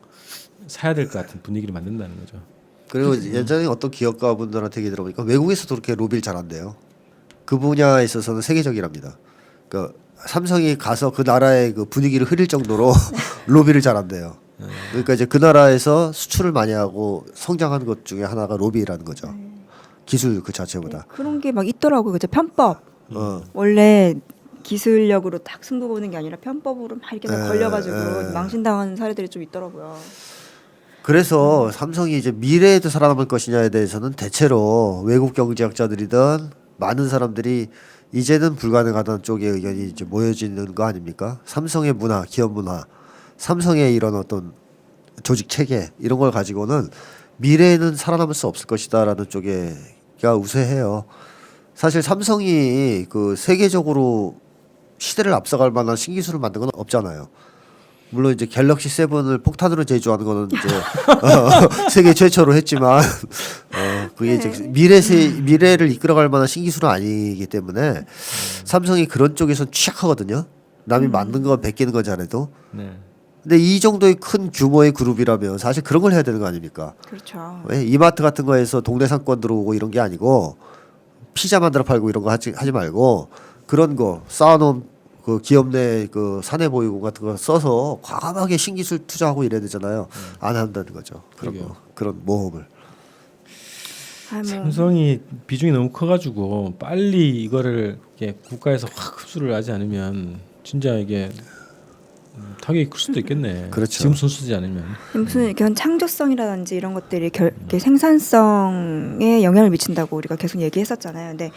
사야 될 것 같은 분위기를 만든다는 거죠.
그리고 예전에 어떤 기업가분들한테 얘기 들어보니까 외국에서도 그렇게 로비를 잘한대요. 그 분야에 있어서는 세계적이랍니다. 그러니까 삼성이 가서 그 나라의 그 분위기를 흐릴 정도로 로비를 잘한대요. 그러니까 이제 그 나라에서 수출을 많이 하고 성장하는 것 중에 하나가 로비라는 거죠. 기술 그 자체보다.
그런 게 막 있더라고요. 그죠? 편법.
어.
원래 기술력으로 딱 승부 보는 게 아니라 편법으로 막 이렇게 막 걸려가지고 망신당하는 사례들이 좀 있더라고요.
그래서 삼성이 이제 미래에도 살아남을 것이냐에 대해서는 대체로 외국 경제학자들이든 많은 사람들이 이제는 불가능하다는 쪽의 의견이 이제 모여지는 거 아닙니까? 삼성의 문화, 기업 문화, 삼성의 이런 어떤 조직 체계 이런 걸 가지고는 미래에는 살아남을 수 없을 것이다라는 쪽에가 우세해요. 사실 삼성이 그 세계적으로 시대를 앞서갈 만한 신기술을 만든 건 없잖아요. 물론 이제 갤럭시 7을 폭탄으로 제조하는 거는 이제 세계 최초로 했지만 그게 이제 미래를 이끌어갈 만한 신기술은 아니기 때문에 삼성이 그런 쪽에서 취약하거든요. 남이 만든 건 베끼는 건 잘해도.
네.
근데 이 정도의 큰 규모의 그룹이라면 사실 그런 걸 해야 되는 거 아닙니까?
그렇죠.
왜 이마트 같은 거에서 동네 상권 들어오고 이런 게 아니고 피자 만들어 팔고 이런 거 하지 말고 그런 거 쌓아놓은 그 기업 내 그 사내 보유고 같은 거 써서 과감하게 신기술 투자하고 이래야 되잖아요. 안 한다는 거죠. 그런
그러게요.
거 그런 모험을.
삼성이 비중이 너무 커가지고 빨리 이거를 이렇게 국가에서 확 흡수를 하지 않으면 진짜 이게 타격이 클 수도 있겠네.
그렇죠.
지금 손쓰지 않으면.
무슨 이런 창조성이라든지 이런 것들이 이렇게 생산성에 영향을 미친다고 우리가 계속 얘기했었잖아요. 근데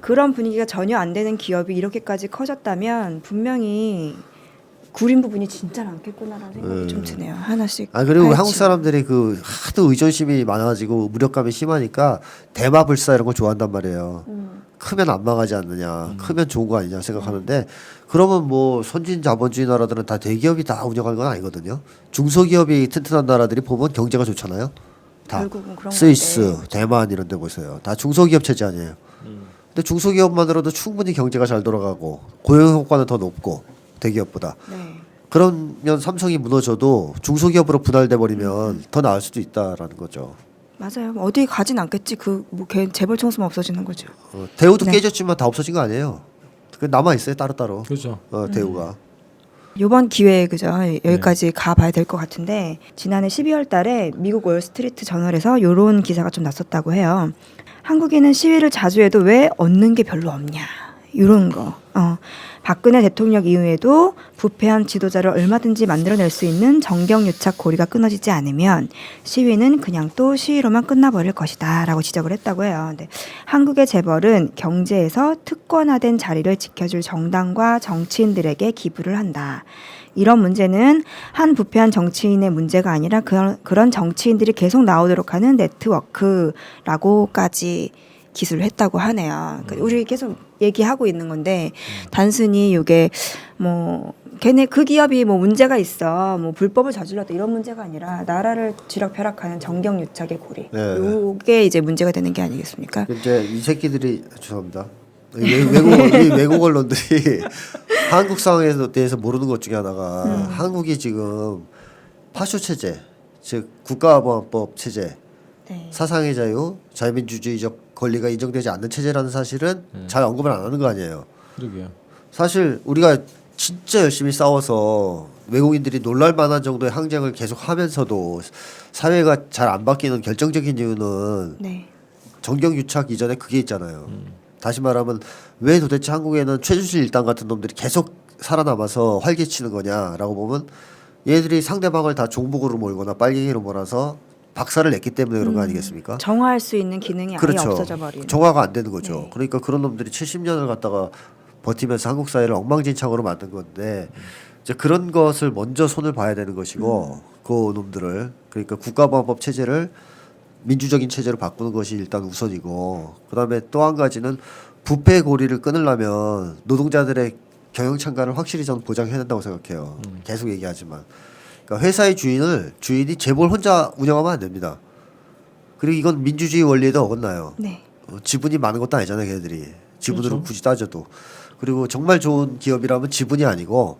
그런 분위기가 전혀 안 되는 기업이 이렇게까지 커졌다면 분명히 구린 부분이 진짜 많겠구나라는 생각이 좀 드네요. 하나씩.
아 그리고
파헤치고.
한국 사람들이 그 하도 의존심이 많아지고 무력감이 심하니까 대마불사 이런 거 좋아한단 말이에요. 크면 안 망하지 않느냐, 크면 좋은 거 아니냐 생각하는데 그러면 뭐 선진 자본주의 나라들은 다 대기업이 다 운영하는 건 아니거든요. 중소기업이 튼튼한 나라들이 보면 경제가 좋잖아요. 다
결국은 그런
스위스,
건데.
대만 이런 데 보세요. 다 중소기업 체제 아니에요. 근데 중소기업만으로도 충분히 경제가 잘 돌아가고 고용 효과는 더 높고 대기업보다.
네.
그러면 삼성이 무너져도 중소기업으로 분할돼 버리면 더 나을 수도 있다라는 거죠.
맞아요. 어디 가진 않겠지. 그뭐 재벌 총수만 없어지는 거죠.
대우도
네.
깨졌지만 다 없어진 거 아니에요. 그 남아 있어요 따로따로.
그렇죠.
대우가.
이번 기회에 그죠 여기까지 가봐야 될 것 같은데 지난해 12월 달에 미국 월스트리트 저널에서 이런 기사가 좀 났었다고 해요. 한국인은 시위를 자주 해도 왜 얻는 게 별로 없냐 이런 거. 박근혜 대통령 이후에도 부패한 지도자를 얼마든지 만들어낼 수 있는 정경유착 고리가 끊어지지 않으면 시위는 그냥 또 시위로만 끝나버릴 것이다라고 지적을 했다고 해요. 근데 한국의 재벌은 경제에서 특권화된 자리를 지켜줄 정당과 정치인들에게 기부를 한다. 이런 문제는 한 부패한 정치인의 문제가 아니라 그런 정치인들이 계속 나오도록 하는 네트워크라고까지 기술을 했다고 하네요. 그러니까 우리 계속 얘기하고 있는 건데 단순히 이게 뭐 걔네 그 기업이 뭐 문제가 있어 뭐 불법을 저질렀다 이런 문제가 아니라 나라를 쥐락펴락하는 정경유착의 고리.
네.
요게 이제 문제가 되는 게 아니겠습니까?
이제 이 새끼들이 죄송합니다. 외국 언론들이 한국 상황에 대해서 모르는 것 중에 하나가 한국이 지금 파쇼 체제, 즉 국가보안법 체제,
네.
사상의 자유, 자유민주주의적 권리가 인정되지 않는 체제라는 사실은 잘 언급을 안 하는 거 아니에요.
그러게요.
사실 우리가 진짜 열심히 싸워서 외국인들이 놀랄 만한 정도의 항쟁을 계속 하면서도 사회가 잘 안 바뀌는 결정적인 이유는
네.
정경유착 이전에 그게 있잖아요. 다시 말하면 왜 도대체 한국에는 최준실 일당 같은 놈들이 계속 살아남아서 활개치는 거냐라고 보면 얘들이 상대방을 다 종북으로 몰거나 빨갱이로 몰아서 박살을 냈기 때문에 그런 거 아니겠습니까?
정화할 수 있는 기능이 아예
그렇죠.
없어져 버리는.
정화가 안 되는 거죠.
네.
그러니까 그런 놈들이 70년을 갖다가 버티면서 한국 사회를 엉망진창으로 만든 건데 이제 그런 것을 먼저 손을 봐야 되는 것이고 그 놈들을 그러니까 국가보안법 체제를 민주적인 체제로 바꾸는 것이 일단 우선이고 그다음에 또 한 가지는 부패 고리를 끊으려면 노동자들의 경영 참가를 확실히 저는 보장해야 된다고 생각해요. 계속 얘기하지만 그러니까 회사의 주인이 재벌 혼자 운영하면 안 됩니다. 그리고 이건 민주주의 원리에도 어긋나요.
네.
지분이 많은 것도 아니잖아요, 걔들이. 지분으로
그렇죠.
굳이 따져도. 그리고 정말 좋은 기업이라면 지분이 아니고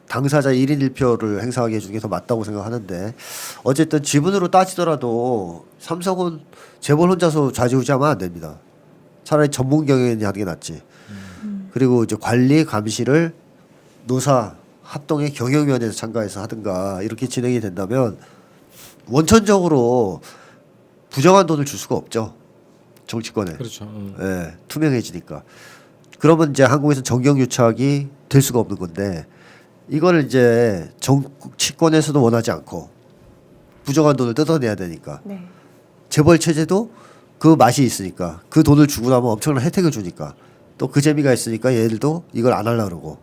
당사자 1인 1표를 행사하게 해주는 게 더 맞다고 생각하는데 어쨌든 지분으로 따지더라도 삼성은 재벌 혼자서 좌지우지하면 안 됩니다. 차라리 전문 경영인이 하는 게 낫지. 그리고 이제 관리 감시를 노사 합동의 경영위원회에서 참가해서 하든가 이렇게 진행이 된다면 원천적으로 부정한 돈을 줄 수가 없죠. 정치권에.
그렇죠.
예, 투명해지니까. 그러면 이제 한국에서 정경유착이 될 수가 없는 건데 이거를 이제 정치권에서도 원하지 않고 부정한 돈을 뜯어내야 되니까
네.
재벌 체제도 그 맛이 있으니까 그 돈을 주고 나면 엄청난 혜택을 주니까 또 그 재미가 있으니까 얘들도 이걸 안 하려고 그러고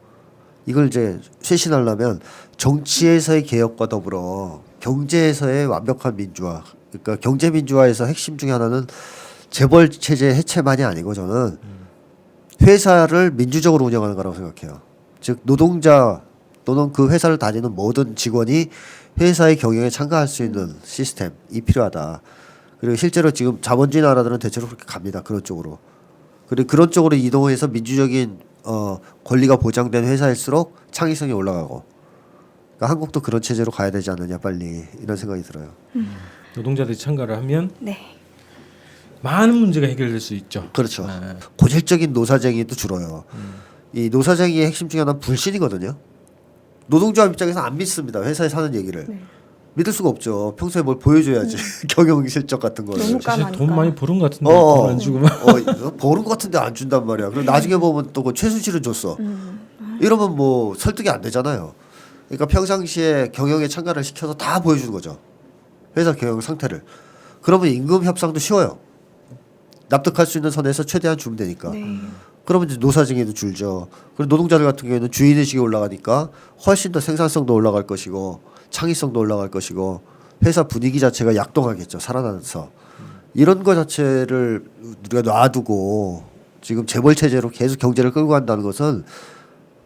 이걸 이제 쇄신하려면 정치에서의 개혁과 더불어 경제에서의 완벽한 민주화 그러니까 경제 민주화에서 핵심 중에 하나는 재벌 체제 해체만이 아니고 저는 회사를 민주적으로 운영하는 거라고 생각해요. 즉 노동자 또는 그 회사를 다니는 모든 직원이 회사의 경영에 참가할 수 있는 시스템이 필요하다. 그리고 실제로 지금 자본주의 나라들은 대체로 그렇게 갑니다. 그런 쪽으로. 그리고 그런 쪽으로 이동해서 민주적인 권리가 보장된 회사일수록 창의성이 올라가고. 그러니까 한국도 그런 체제로 가야 되지 않느냐 빨리 이런 생각이 들어요.
노동자들이 참가를 하면
네.
많은 문제가 해결될 수 있죠.
그렇죠.
네.
고질적인 노사쟁이도 줄어요. 이 노사쟁이의 핵심 중에 하나는 불신이거든요. 노동자 입장에서 안 믿습니다. 회사에 사는 얘기를.
네.
믿을 수가 없죠. 평소에 뭘 보여줘야지. 경영 실적 같은 거를.
너무
사실
까마니까.
돈 많이 버는 것 같은데
어,
돈 안 주고 막.
버는 것 같은데 안 준단 말이야. 그럼 나중에 보면 또 그 최순실은 줬어. 이러면 뭐 설득이 안 되잖아요. 그러니까 평상시에 경영에 참가를 시켜서 다 보여주는 거죠. 회사 경영 상태를. 그러면 임금 협상도 쉬워요. 납득할 수 있는 선에서 최대한 주면 되니까.
네.
그러면 이제 노사증에도 줄죠. 그리고 노동자들 같은 경우에는 주인의식이 올라가니까 훨씬 더 생산성도 올라갈 것이고 창의성도 올라갈 것이고 회사 분위기 자체가 약동하겠죠. 살아나면서. 이런 거 자체를 우리가 놔두고 지금 재벌 체제로 계속 경제를 끌고 간다는 것은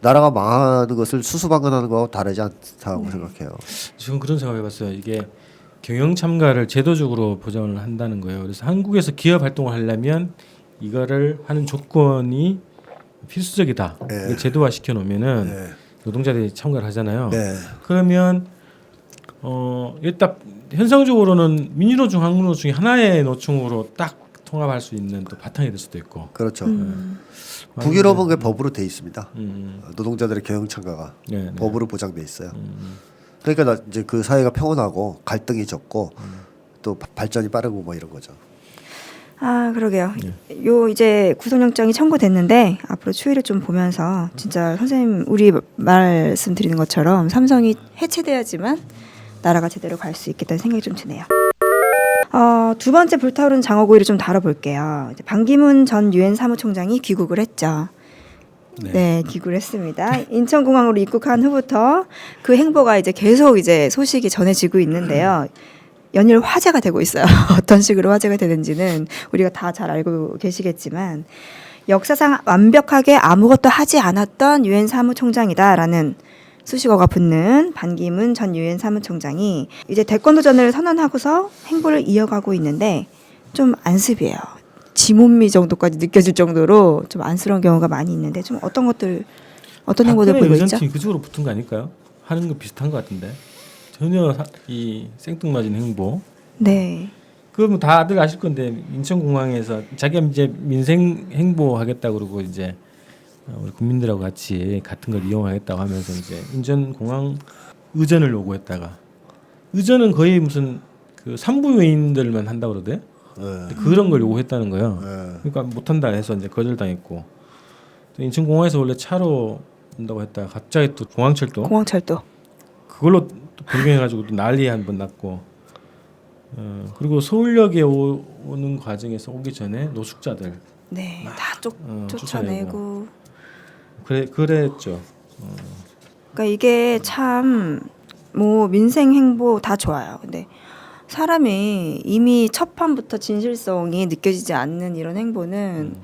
나라가 망하는 것을 수수방관하는 거하고 다르지 않다고 생각해요.
지금 그런 생각해봤어요. 이게 경영 참가를 제도적으로 보장을 한다는 거예요. 그래서 한국에서 기업 활동을 하려면 이거를 하는 조건이 필수적이다.
네.
이걸 제도화 시켜 놓으면은
네.
노동자들이 참가를 하잖아요.
네.
그러면 일단 현상적으로는 민주노총, 한국노총이 하나의 노총으로 딱 통합할 수 있는 또 바탕이 될 수도 있고.
그렇죠. 북유럽은 그 법으로 돼 있습니다.
음.
노동자들의 경영 참가가
네, 네.
법으로 보장돼 있어요. 그러니까 이제 그 사회가 평온하고 갈등이 적고 또 발전이 빠르고 뭐 이런 거죠.
아 그러게요. 요 이제 구속영장이 청구됐는데 앞으로 추이를 좀 보면서 진짜 선생님 우리 말씀드리는 것처럼 삼성이 해체돼야지만 나라가 제대로 갈 수 있겠다는 생각이 좀 드네요. 두 번째 불타오른 장어구이를 좀 다뤄볼게요. 이제 반기문 전 유엔 사무총장이 귀국을 했죠. 네, 귀국을 했습니다. 인천공항으로 입국한 후부터 그 행보가 이제 계속 이제 소식이 전해지고 있는데요. 연일 화제가 되고 있어요. 어떤 식으로 화제가 되는지는 우리가 다 잘 알고 계시겠지만 역사상 완벽하게 아무것도 하지 않았던 유엔 사무총장이다라는 수식어가 붙는 반기문 전 유엔 사무총장이 이제 대권도전을 선언하고서 행보를 이어가고 있는데 좀 안습이에요. 지몬미 정도까지 느껴질 정도로 좀 안쓰러운 경우가 많이 있는데 좀 어떤 행보들 보이고 있죠?
유전팀이 그쪽으로 붙은 거 아닐까요? 하는 거 비슷한 것 같은데 전혀 이 생뚱맞은 행보.
네.
그럼 다들 아실 건데 인천공항에서 자기가 이제 민생 행보 하겠다 그러고 이제 우리 국민들하고 같이 같은 걸 이용하겠다고 하면서 이제 인천공항 의전을 요구했다가 의전은 거의 무슨 그 산부인들만 한다 그러대.
네.
그런 걸 요구했다는 거예요.
네.
그러니까 못한다 해서 이제 거절당했고 또 인천공항에서 원래 차로 온다고 했다가 갑자기 또
공항철도.
그걸로 또 변경해가지고 또 난리 한번 났고 그리고 서울역에 오는 과정에서 오기 전에 노숙자들
네. 다 쫓아내고.
쫓아내고. 그랬죠.
그러니까 이게 참 뭐 민생 행보 다 좋아요. 근데 사람이 이미 첫 판부터 진실성이 느껴지지 않는 이런 행보는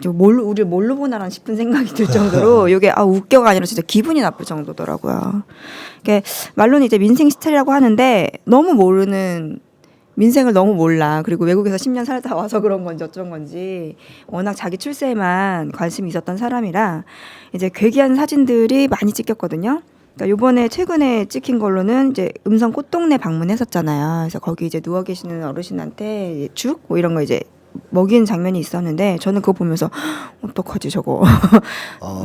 우리 뭘로 보나라는 싶은 생각이 들 정도로 이게 웃겨가 아니라 진짜 기분이 나쁠 정도더라고요. 이게 말로는 이제 민생 시찰이라고 하는데 너무 모르는 민생을 너무 몰라. 그리고 외국에서 10년 살다 와서 그런 건지 어쩐 건지 워낙 자기 출세에만 관심이 있었던 사람이라 이제 괴기한 사진들이 많이 찍혔거든요. 그러니까 요번에 최근에 찍힌 걸로는 이제 음성 꽃동네 방문했었잖아요. 그래서 거기 이제 누워 계시는 어르신한테 죽 뭐 이런 거 이제 먹이는 장면이 있었는데 저는 그거 보면서 어떡하지 저거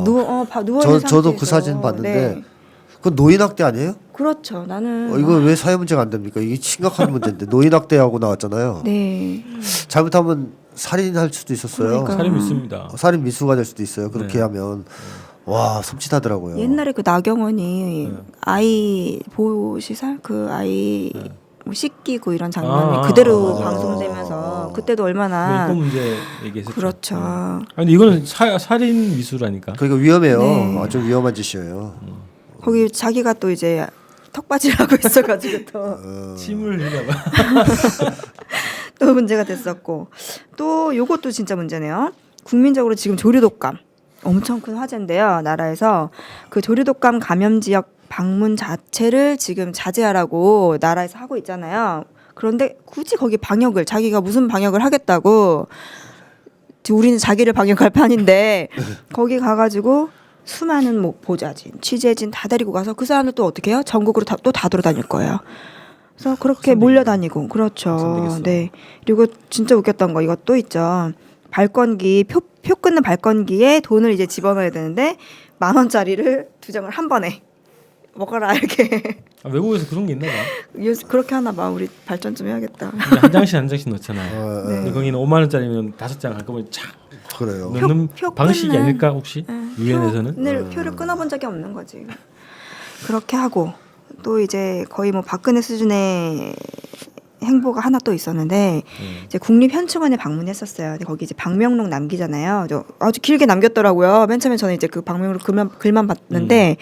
누워 있는 상태에서
저도 그 사진 봤는데
네.
그건 노인학대 아니에요?
그렇죠. 나는
이거 왜 사회 문제가 안 됩니까? 이게 심각한 문제인데 노인학대하고 나왔잖아요.
네.
잘못하면 살인할 수도 있었어요.
그러니까.
살인 있습니다.
살인 미수가 될 수도 있어요. 그렇게
네.
하면 와 섬찟하더라고요.
옛날에 그 나경원이 아이 보호시설 그 아이 뭐 씻기고 이런 장면이 그대로 방송되면서 그때도 얼마나
인권 문제 얘기했었죠.
그렇죠.
아니 이거는 살인 미수라니까.
그러니까 위험해요.
네.
아주 위험한 짓이에요.
거기 자기가 또 이제 턱받이를 하고 있어가지고
침을 흘려봐.
또 문제가 됐었고 또 요것도 진짜 문제네요. 국민적으로 지금 조류독감 엄청 큰 화제인데요. 나라에서 그 조류독감 감염 지역 방문 자체를 지금 자제하라고 나라에서 하고 있잖아요. 그런데 굳이 거기 방역을 자기가 무슨 방역을 하겠다고 우리는 자기를 방역할 판인데 거기 가가지고 수많은 뭐 보좌진, 취재진 다 데리고 가서 그 사람들 또 어떻게 해요? 전국으로 또 다 돌아다닐 거예요. 그래서 그렇게 몰려다니고 그렇죠.
확산되겠어.
네. 그리고 진짜 웃겼던 거 이것도 있죠. 발권기 표 끊는 발권기에 돈을 이제 집어넣어야 되는데 10,000원짜리를 2장을 한 번에 먹어라 이렇게.
외국에서 그런 게 있나 봐.
그렇게 하나 봐. 우리 발전 좀 해야겠다.
근데 한 장씩 넣잖아요.
네.
근데 거기는 5만 원짜리면 5장 한꺼번에 착
그래요.
넣는
표
방식이
끊는-
아닐까 혹시 유엔에서는?
표를 끊어본 적이 없는 거지. 그렇게 하고 또 이제 거의 뭐 박근혜 수준의 행보가 하나 또 있었는데 이제 국립현충원에 방문했었어요. 근데 거기 이제 방명록 남기잖아요. 아주 길게 남겼더라고요. 맨 처음에 저는 이제 그 방명록 글만 봤는데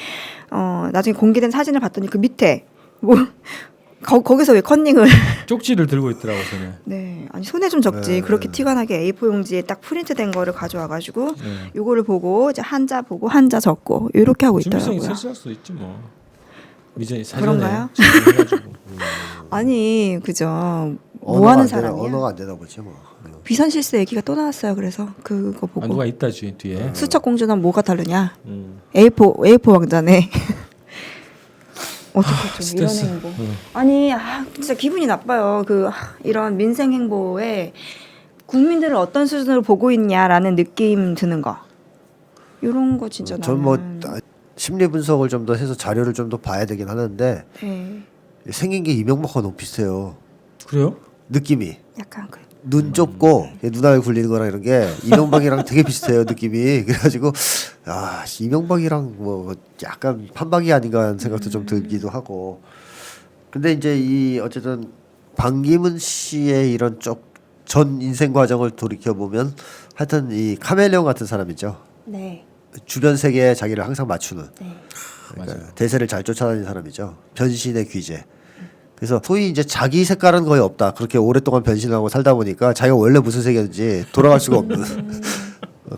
나중에 공개된 사진을 봤더니 그 밑에 뭐 거기서 왜 컨닝을
쪽지를 들고 있더라고 전에.
네 아니 손에 좀 적지 그렇게 티가 나게 A4 용지에 딱 프린트된 거를 가져와가지고
네.
요거를 보고 이제 한자 보고 한자 적고 이렇게 하고
준비성이
있더라고요.
셀수할 수도 있지 뭐. 미전이
그런가요?
사전에 해가지고.
아니 그죠 뭐
언어가
하는
안 되나,
사람이야?
언어가 안 되나 보지 뭐.
비선실세 얘기가 또 나왔어요. 그래서 그거 보고
아, 누가 있다 뒤에.
수첩 공주는 뭐가 다르냐?
음.
A4 왕자네. 어떻게 좀 이런
스트레스.
행보? 아니 진짜 기분이 나빠요. 이런 민생 행보에 국민들을 어떤 수준으로 보고 있냐라는 느낌 드는 거. 이런 거 진짜 나는.
전뭐 심리 분석을 좀 더 해서 자료를 좀 더 봐야 되긴 하는데
네,
생긴 게 이명박과 너무 비슷해요.
그래요?
느낌이.
약간 그.
눈 좁고 눈알 굴리는 거랑 이런 게 이명박이랑 되게 비슷해요 느낌이. 그래가지고 아 이명박이랑 뭐 약간 판박이 아닌가 하는 생각도 좀 들기도 하고. 근데 이제 이 어쨌든 반기문 씨의 이런 쪽 전 인생 과정을 돌이켜 보면 하여튼 이 카멜레온 같은 사람이죠.
네.
주변 세계에 자기를 항상 맞추는
네.
그러니까 대세를 잘 쫓아다니는 사람이죠. 변신의 귀재. 그래서 소위 이제 자기 색깔은 거의 없다. 그렇게 오랫동안 변신하고 살다 보니까 자기가 원래 무슨 색이었는지 돌아갈 수가 없는.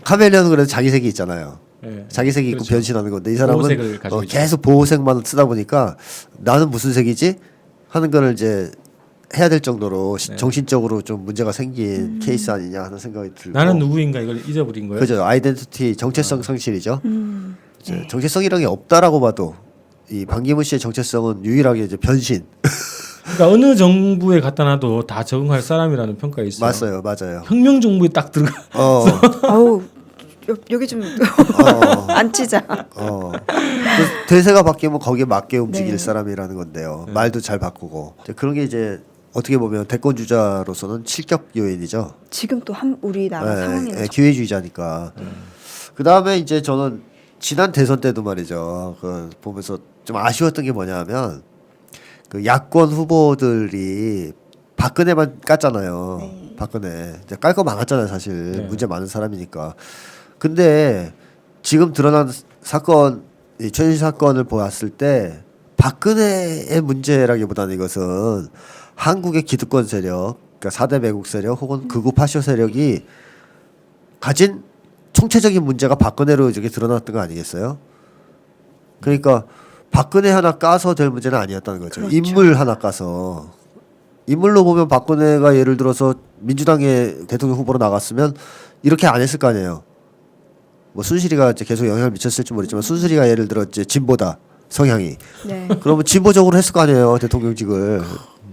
카멜레온은 그래도 자기 색이 있잖아요.
네.
자기 색이 있고
그렇죠.
변신하는 건데 이 사람은
보호색을 가지고 있죠.
계속 보호색만 쓰다 보니까 나는 무슨 색이지 하는 거를 이제 해야 될 정도로
네.
정신적으로 좀 문제가 생긴 케이스 아니냐 하는 생각이 들고.
나는 누구인가 이걸 잊어버린 거예요.
그죠. 아이덴티티 정체성 상실이죠. 이제
네.
정체성이라는 게 없다라고 봐도 이 반기문 씨의 정체성은 유일하게 이제 변신.
그러니까 어느 정부에 갖다 놔도 다 적응할 사람이라는 평가가 있어요.
맞아요.
혁명 정부에 딱 들어가.
아우 여기 좀 안 치자.
그 대세가 바뀌면 거기에 맞게 움직일
네.
사람이라는 건데요. 말도 잘 바꾸고. 이제 그런 게 이제 어떻게 보면 대권 주자로서는 칠격 요인이죠.
지금 또 우리나라 상황이
기회주의자니까. 그 다음에 이제 저는 지난 대선 때도 말이죠. 그 보면서 좀 아쉬웠던 게 뭐냐면 그 야권 후보들이 박근혜만 깠잖아요.
네.
박근혜 이제 깔 거 많았잖아요. 사실
네.
문제 많은 사람이니까. 근데 지금 드러난 사건, 이 최순실 사건을 보았을 때 박근혜의 문제라기보다는 이것은 한국의 기득권 세력, 그러니까 4대 매국 세력 혹은 극우 파쇼 세력이 가진 총체적인 문제가 박근혜로 이렇게 드러났던 거 아니겠어요? 그러니까 박근혜 하나 까서 될 문제는 아니었다는 거죠.
그렇죠.
인물 하나 까서. 인물로 보면 박근혜가 예를 들어서 민주당의 대통령 후보로 나갔으면 이렇게 안 했을 거 아니에요. 뭐 순실이가 이제 계속 영향을 미쳤을지 모르지만 순실이가 예를 들어 이제 진보다 성향이.
네.
그러면 진보적으로 했을 거 아니에요. 대통령직을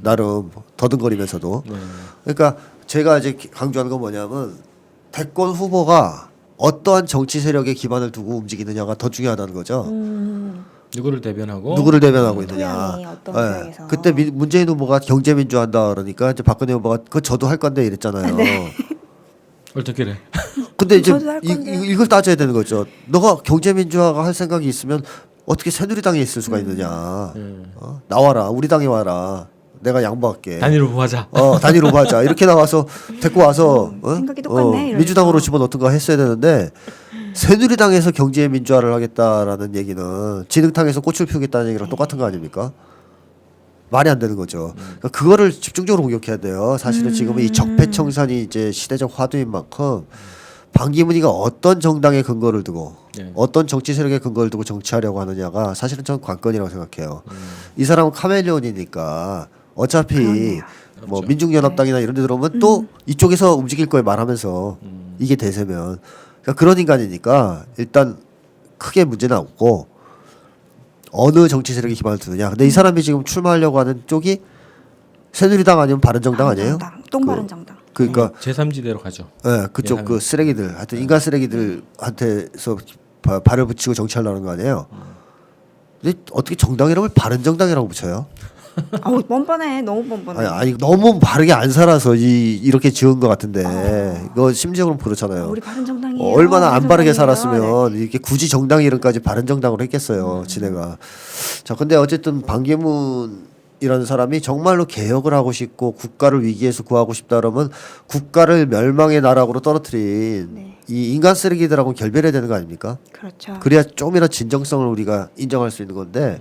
나름 더듬거리면서도. 그러니까 제가 이제 강조하는 건 뭐냐면 대권 후보가 어떠한 정치 세력에 기반을 두고 움직이느냐가 더 중요하다는 거죠.
누구를 대변하고
누구를 대변하고 있느냐.
토양이 어떤 방향에서.
그때 문재인 후보가 경제민주한다 그러니까 이제 박근혜 후보가 그거 저도 할 건데 이랬잖아요.
어떻게 래?
근데 이제
저도 할 건데요.
이걸 따져야 되는 거죠. 너가 경제민주화가 할 생각이 있으면 어떻게 새누리당에 있을 수가 있느냐. 나와라. 우리 당에 와라. 내가 양보할게.
단일 후보하자.
단일 후보하자. 이렇게 나와서 데리고 와서
생각이 똑같네, 이러면서.
민주당으로 집어넣든가 했어야 되는데 새누리당에서 경제 민주화를 하겠다라는 얘기는 진흙탕에서 꽃을 피우겠다는 얘기랑 똑같은 거 아닙니까? 말이 안 되는 거죠. 그러니까 그거를 집중적으로 공격해야 돼요. 사실은 지금은 이 적폐청산이 이제 시대적 화두인 만큼 반기문이가 어떤 정당의 근거를 두고
네.
어떤 정치 세력의 근거를 두고 정치하려고 하느냐가 사실은 저는 관건이라고 생각해요. 이 사람은 카멜레온이니까 어차피
그러네요.
뭐
그렇죠.
민중연합당이나 이런 데 들어오면 또 이쪽에서 움직일 거에 말하면서 이게 대세면 그러니까 그런 인간이니까 일단 크게 문제는 없고 어느 정치 세력에 기반을 두느냐. 근데 이 사람이 지금 출마하려고 하는 쪽이 새누리당 아니면 바른정당 아니에요?
똥바른정당.
그러니까
제3지대로 가죠.
예, 그쪽
예,
그 쓰레기들 하여튼 인간 쓰레기들한테서 발을 붙이고 정치하려는 거 아니에요? 근데 어떻게 정당 이름을 바른정당이라고 붙여요?
아우 뻔뻔해. 너무 뻔뻔해.
아니 너무 바르게 안 살아서 이렇게 지은 것 같은데 이거 심지어는 그렇잖아요.
우리 바른정당이에요.
얼마나 안 바르게
바른정당이에요.
살았으면 이렇게 굳이 정당 이름까지 바른정당으로 했겠어요. 지네가. 자, 근데 어쨌든 반기문이라는 사람이 정말로 개혁을 하고 싶고 국가를 위기에서 구하고 싶다 그러면 국가를 멸망의 나락으로 떨어뜨린
네.
이 인간 쓰레기들하고 결별해야 되는 거 아닙니까?
그렇죠.
그래야 조금이나 진정성을 우리가 인정할 수 있는 건데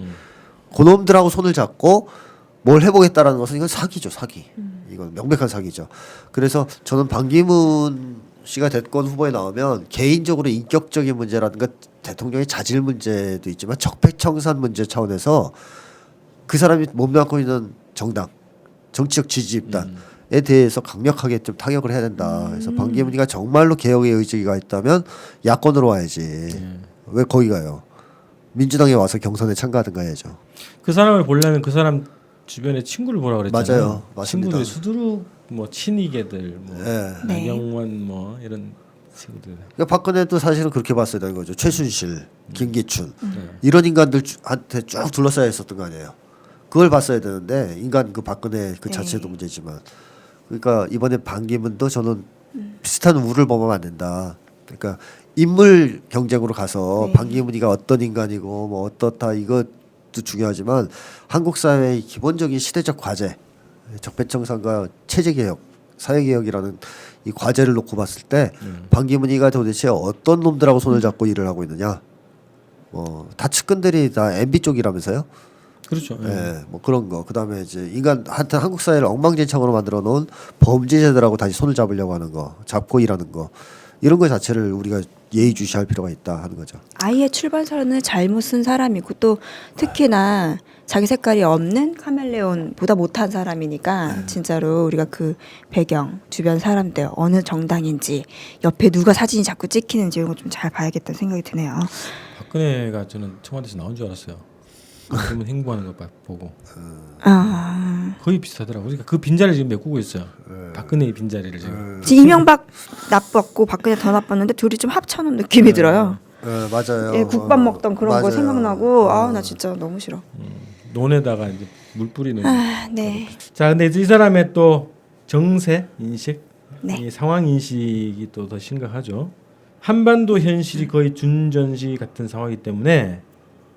그놈들하고 손을 잡고 뭘 해보겠다라는 것은 이건 사기죠, 사기. 이건 명백한 사기죠. 그래서 저는 반기문 씨가 대권 후보에 나오면 개인적으로 인격적인 문제라든가 대통령의 자질 문제도 있지만 적폐청산 문제 차원에서 그 사람이 몸담고 있는 정당, 정치적 지지 집단에 대해서 강력하게 좀 타격을 해야 된다. 그래서 반기문이가 정말로 개혁의 의지가 있다면 야권으로 와야지. 왜 거기 가요? 민주당에 와서 경선에 참가하든가 해야죠.
그 사람을 보려면 그 사람 주변에 친구를 보라고 그랬잖아요.
맞아요. 맞습니다.
친구들이 수두룩 뭐 친이계들, 뭐
예.
네.
나경원 뭐 이런 친구들.
그러니까 박근혜도 사실은 그렇게 봤어야 되는 거죠. 최순실, 김기춘
네.
이런 인간들한테 쭉 둘러싸여 있었던 거 아니에요. 그걸 봤어야 되는데 인간 그 박근혜 그 자체도 문제지만 그러니까 이번에 반기문도 저는 비슷한 우를 범하면 안 된다. 그러니까 인물 경쟁으로 가서
네.
반기문이가 어떤 인간이고 뭐 어떻다 이것도 중요하지만 한국 사회의 기본적인 시대적 과제, 적폐청산과 체제개혁, 사회개혁이라는 이 과제를 놓고 봤을 때 반기문이가 도대체 어떤 놈들하고 손을 잡고 일을 하고 있느냐. 다 측근들이 다 MB 쪽이라면서요.
그렇죠. 예.
예, 뭐 그런 거. 그다음에 이제 인간 한테 한국 사회를 엉망진창으로 만들어 놓은 범죄자들하고 다시 손을 잡으려고 하는 거, 잡고 일하는 거. 이런 거 자체를 우리가 예의주시할 필요가 있다 하는 거죠.
아예 출발선을 잘못 쓴 사람이고 또 특히나 자기 색깔이 없는 카멜레온보다 못한 사람이니까 진짜로 우리가 그 배경 주변 사람들 어느 정당인지 옆에 누가 사진이 자꾸 찍히는지 이런 거 좀 잘 봐야겠다는 생각이 드네요.
박근혜가 저는 청와대에서 나온 줄 알았어요. 그러면 행보하는 거 보고
아,
거의 비슷하더라고. 그러니까 그 빈자리를 지금 메꾸고 있어요. 박근혜의 빈자리를 지금.
지금 이명박 나빴고 박근혜 더 나빴는데 둘이 좀 합쳐놓은 느낌이 들어요.
예, 맞아요.
예, 국밥 먹던 그런 거
맞아요.
생각나고 아 나 진짜 너무 싫어.
논에다가 이제 물 뿌리는.
아, 네.
자, 근데 이 사람의 또 정세 인식,
네.
이 상황 인식이 또 더 심각하죠. 한반도 현실이 거의 준전시 같은 상황이기 때문에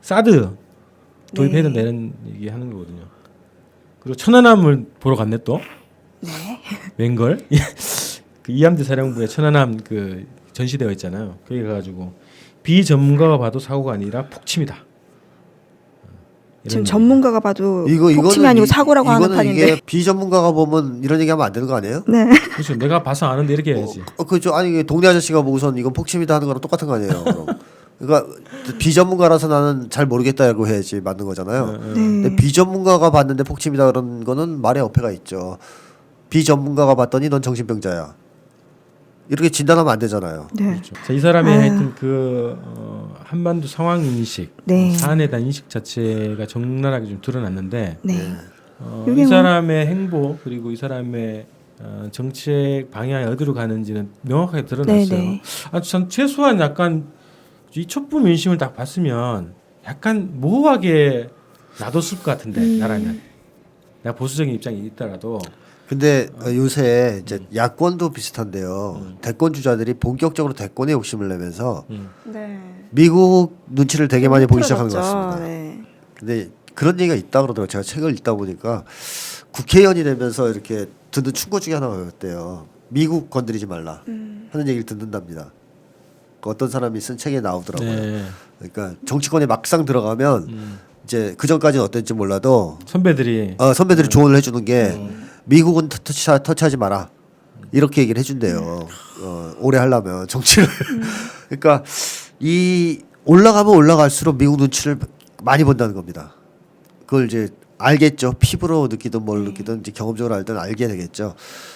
사드 도입해야 된다 이런 얘기하는 거거든요. 그리고 천안함을 보러 갔네 또.
네.
웬걸? 그 이함대 사령부에 천안함 그 전시되어 있잖아요. 거기 가가지고 비전문가가 봐도 사고가 아니라 폭침이다.
지금
이런
전문가가 봐도 폭침이
이거는
아니고 사고라고 하는
이거는
판인데.
이게 비전문가가 보면 이런 얘기하면 안 되는 거 아니에요?
네.
그렇죠. 내가 봐서 아는데 이렇게 해야지.
그죠. 아니 동네 아저씨가 보고선 이건 폭침이다 하는 거랑 똑같은 거 아니에요. 그럼. 그러니까 비전문가라서 나는 잘 모르겠다고 해야지 맞는 거잖아요. 근데 비전문가가 봤는데 폭침이다 그런 거는 말에 어폐가 있죠. 비전문가가 봤더니 넌 정신병자야. 이렇게 진단하면 안 되잖아요.
네.
그렇죠. 자, 이 사람이
아유.
하여튼 그 한반도 상황 인식,
네.
사안에 대한 인식 자체가 적나라하게 좀 드러났는데
네.
이
이게 뭐-
사람의 행보 그리고 이 사람의 정책 방향이 어디로 가는지는 명확하게 드러났어요.
네, 네.
전 최소한 약간 이 촛불 민심을 딱 봤으면 약간 모호하게 놔뒀을 것 같은데 나라면 내가 보수적인 입장이 있더라도
근데 요새 이제 야권도 비슷한데요. 대권 주자들이 본격적으로 대권에 욕심을 내면서
네.
미국 눈치를 되게 많이 보기 시작한 것
틀어졌죠.
같습니다.
네.
근데 그런 얘기가 있다 그러더라고요. 제가 책을 읽다 보니까 국회의원이 되면서 이렇게 듣는 충고 중에 하나가 였대요. 미국 건드리지 말라 하는 얘기를 듣는답니다. 그 어떤 사람이 쓴 책에 나오더라고요.
네.
그러니까 정치권에 막상 들어가면 이제 그 전까지는 어땠지 몰라도
선배들이
선배들이 조언을 해주는 게 미국은 터치하지 마라 이렇게 얘기를 해준대요. 오래 하려면 정치를. 그러니까 이 올라가면 올라갈수록 미국 눈치를 많이 본다는 겁니다. 그걸 이제 알겠죠. 피부로 느끼든 뭘 느끼든 이제 경험적으로 알든 알게 되겠죠.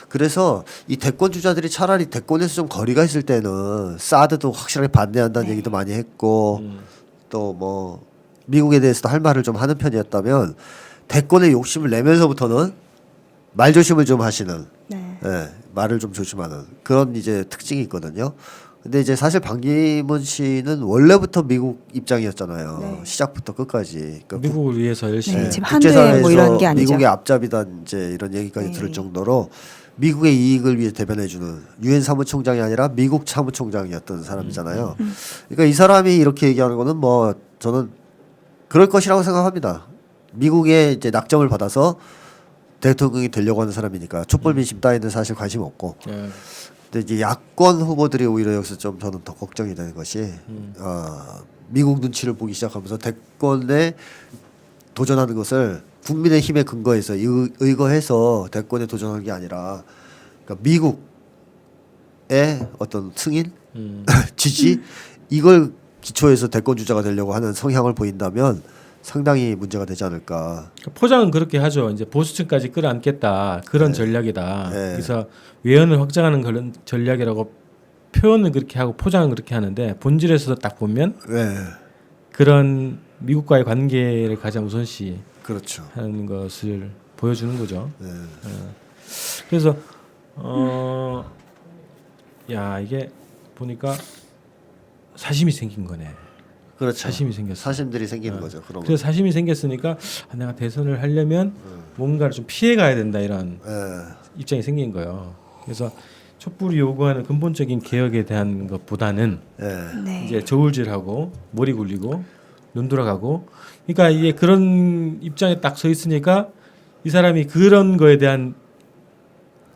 그래서 이 대권 주자들이 차라리 대권에서 좀 거리가 있을 때는 사드도 확실하게 반대한다는 얘기도 많이 했고 또 뭐 미국에 대해서도 할 말을 좀 하는 편이었다면 대권에 욕심을 내면서부터는 말조심을 좀 하시는
네.
예, 말을 좀 조심하는 그런 이제 특징이 있거든요. 근데 이제 사실 반기문 씨는 원래부터 미국 입장이었잖아요.
네.
시작부터 끝까지. 그러니까
미국을 위해서 열심히
네, 지금 한두에 뭐 이런 게 아니죠.
미국의 앞잡이다 이제 이런 얘기까지
네.
들을 정도로 미국의 이익을 위해 대변해주는 유엔 사무총장이 아니라 미국 사무총장이었던 사람이잖아요. 그러니까 이 사람이 이렇게 얘기하는 거는 뭐 저는 그럴 것이라고 생각합니다. 미국의 이제 낙점을 받아서 대통령이 되려고 하는 사람이니까 촛불 민심 따위는 사실 관심 없고.
예.
근데 이제 야권 후보들이 오히려 여기서 좀 저는 더 걱정이 되는 것이 미국 눈치를 보기 시작하면서 대권에 도전하는 것을 국민의힘에 근거해서 의거해서 대권에 도전한 게 아니라 그러니까 미국의 어떤 승인 지지 이걸 기초해서 대권 주자가 되려고 하는 성향을 보인다면 상당히 문제가 되지 않을까.
포장은 그렇게 하죠. 이제 보수층까지 끌어안겠다 그런 전략이다.
네.
그래서 외연을 확장하는 그런 전략이라고 표현은 그렇게 하고 포장은 그렇게 하는데 본질에서 딱 보면
네,
그런 미국과의 관계를 가장 우선시
그렇죠.
하는 것을 보여주는 거죠.
네.
그래서 야 이게 보니까 사심이 생긴 거네.
그렇죠.
사심이 생겼어.
사심들이 생기는 거죠. 그런 거.
그래서 사심이 생겼으니까 내가 대선을 하려면 뭔가를 좀 피해 가야 된다 이런
네.
입장이 생긴 거예요. 그래서 촛불이 요구하는 근본적인 개혁에 대한 것보다는
네.
네.
이제 저울질하고 머리 굴리고 눈 돌아가고 그러니까 이게 그런 입장에 딱 서 있으니까 이 사람이 그런 거에 대한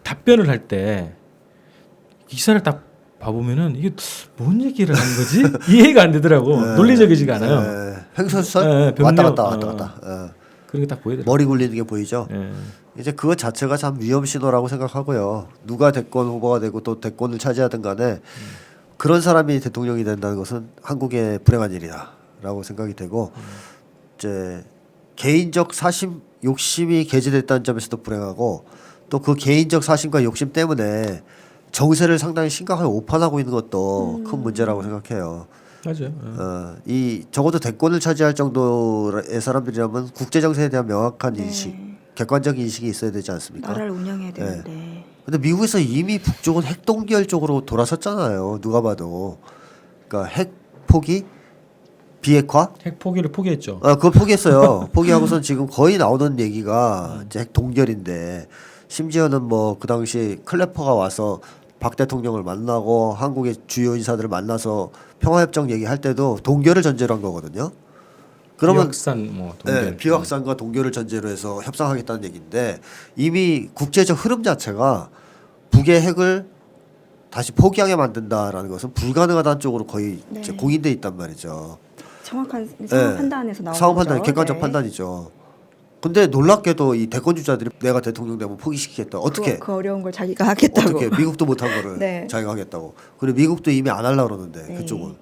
답변을 할 때 기사를 딱 봐보면은 이게 뭔 얘기를 하는 거지? 이해가 안 되더라고. 논리적이지가 않아요.
네. 횡설수설
네,
왔다
변명,
갔다 왔다 갔다. 네.
그런 게 딱 보이더라고.
머리 굴리는 게 보이죠.
예.
이제 그것 자체가 참 위험 신호라고 생각하고요. 누가 대권 후보가 되고 또 대권을 차지하든 간에 그런 사람이 대통령이 된다는 것은 한국의 불행한 일이다라고 생각이 되고 이제 개인적 사심 욕심이 개재됐다는 점에서도 불행하고 또 그 개인적 사심과 욕심 때문에 정세를 상당히 심각하게 오판하고 있는 것도 큰 문제라고 생각해요.
맞아요.
이 적어도 대권을 차지할 정도의 사람들이라면 국제 정세에 대한 명확한 인식, 객관적인 인식이 있어야 되지 않습니까?
나라를 운영해야 되는데.
근데 미국에서 이미 북쪽은 핵 동결 쪽으로 돌아섰잖아요. 누가 봐도. 그러니까 핵 포기, 비핵화.
핵 포기를 포기했죠.
그걸 포기했어요. 포기하고선 지금 거의 나오는 얘기가 이제 핵 동결인데 심지어는 뭐 그 당시 클래퍼가 와서 박 대통령을 만나고 한국의 주요 인사들을 만나서 평화협정 얘기할 때도 동결을 전제로 한 거거든요. 그러면
비확산 뭐 동결.
네, 비확산과 동결을 전제로 해서 협상하겠다는 얘기인데 이미 국제적 흐름 자체가 북의 핵을 다시 포기하게 만든다라는 것은 불가능하다는 쪽으로 거의
네.
이제 공인돼 있단 말이죠.
정확한 상황 판단에서 나온
상황
거죠.
판단, 객관적
네.
판단이죠. 근데 놀랍게도 이 대권 주자들이 내가 대통령 되면 포기시키겠다. 어떻게?
그 어려운 걸 자기가 하겠다고.
어떻게? 미국도 못한 거를
네.
자기가 하겠다고. 그리고 미국도 이미 안 하려고 그러는데
네.
그쪽은.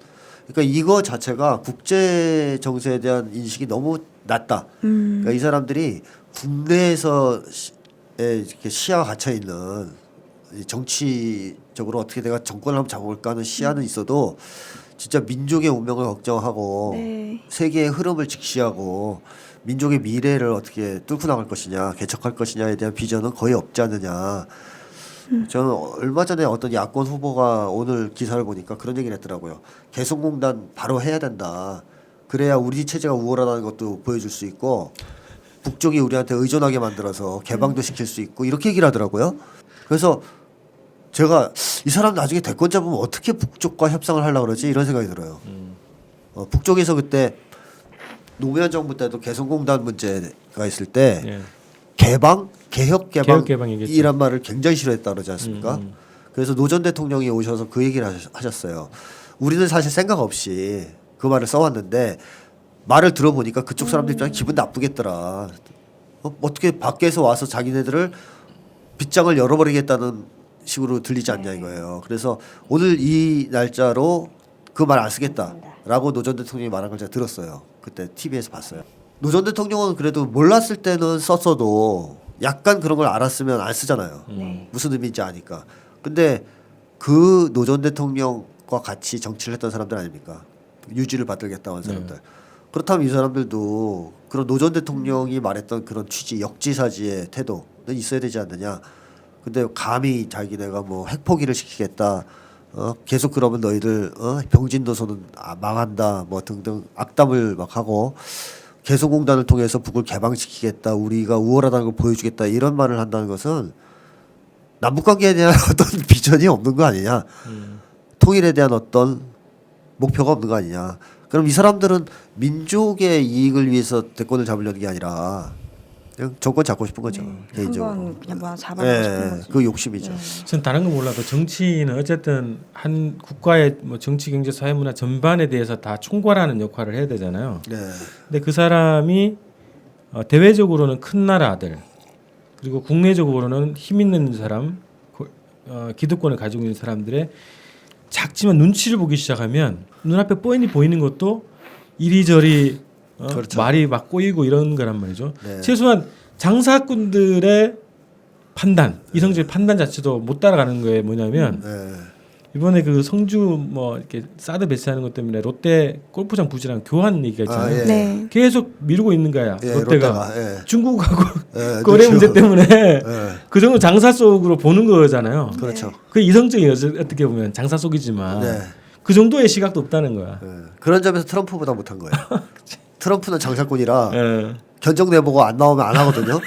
그러니까 이거 자체가 국제 정세에 대한 인식이 너무 낮다. 그러니까 이 사람들이 국내에서 이렇게 시야가 갇혀 있는 정치적으로 어떻게 내가 정권을 한번 잡아볼까 하는 시야는 있어도 진짜 민족의 운명을 걱정하고
네.
세계의 흐름을 직시하고 민족의 미래를 어떻게 뚫고 나갈 것이냐, 개척할 것이냐에 대한 비전은 거의 없지 않느냐. 저는 얼마 전에 어떤 야권 후보가 오늘 기사를 보니까 그런 얘기를 했더라고요. 개성공단 바로 해야 된다. 그래야 우리 체제가 우월하다는 것도 보여줄 수 있고 북쪽이 우리한테 의존하게 만들어서 개방도 시킬 수 있고 이렇게 얘기를 하더라고요. 그래서 제가 이 사람 나중에 대권 잡으면 어떻게 북쪽과 협상을 하려고 그러지 이런 생각이 들어요. 북쪽에서 그때 노무현 정부 때도 개성공단 문제가 있을 때
예.
개방, 개혁
개방이겠죠.
개방이란 말을 굉장히 싫어했다 그러지 않습니까? 그래서 노 전 대통령이 오셔서 그 얘기를 하셨어요. 우리는 사실 생각 없이 그 말을 써왔는데 말을 들어보니까 그쪽 사람들 입장에 기분 나쁘겠더라. 어떻게 밖에서 와서 자기네들을 빗장을 열어버리겠다는 식으로 들리지 않냐 이거예요. 그래서 오늘 이 날짜로 그 말 안 쓰겠다라고 노 전 대통령이 말한 걸 제가 들었어요. 그때 TV에서 봤어요. 노 전 대통령은 그래도 몰랐을 때는 썼어도 약간 그런 걸 알았으면 안 쓰잖아요. 무슨 의미인지 아니까. 근데 그 노 전 대통령과 같이 정치를 했던 사람들 아닙니까? 유지를 받들겠다고 한 사람들. 그렇다면 이 사람들도 그런 노 전 대통령이 말했던 그런 취지, 역지사지의 태도는 있어야 되지 않느냐. 근데 감히 자기네가 뭐 핵포기를 시키겠다. 계속 그러면 너희들 병진도서는 망한다. 뭐 등등 악담을 막 하고 개성공단을 통해서 북을 개방시키겠다. 우리가 우월하다는 걸 보여주겠다. 이런 말을 한다는 것은 남북관계에 대한 어떤 비전이 없는 거 아니냐. 통일에 대한 어떤 목표가 없는 거 아니냐. 그럼 이 사람들은 민족의 이익을 위해서 대권을 잡으려는 게 아니라 그냥 정권 잡고 싶은 거죠. 개인적으로.
한번 그냥 뭐 잡아보고 싶은 거지.
그 욕심이죠.
전 다른 건 몰라도 정치인은 어쨌든 한 국가의 뭐 정치, 경제, 사회, 문화 전반에 대해서 다 총괄하는 역할을 해야 되잖아요.
네.
근데 그 사람이 대외적으로는 큰 나라 아들 그리고 국내적으로는 힘 있는 사람 기득권을 가지고 있는 사람들의 작지만 눈치를 보기 시작하면 눈앞에 뻔히 보이는 것도 이리저리
그렇죠.
말이 막 꼬이고 이런 거란 말이죠.
네.
최소한 장사꾼들의 판단, 이성적인 판단 자체도 못 따라가는 거에 뭐냐면
네.
이번에 그 성주 뭐 이렇게 사드 배치하는 것 때문에 롯데 골프장 부지랑 교환 얘기가 있잖아요.
예.
네.
계속 미루고 있는 거야.
예,
롯데가
예.
중국하고
예,
거래 문제
그렇죠.
때문에
예.
그 정도 장사 속으로 보는 거잖아요.
그렇죠.
그 이성적인 어떻게 보면 장사 속이지만
네.
그 정도의 시각도 없다는 거야.
예. 그런 점에서 트럼프보다 못한 거예요. 트럼프는 장사꾼이라
예.
견적 내보고 안 나오면 안 하거든요.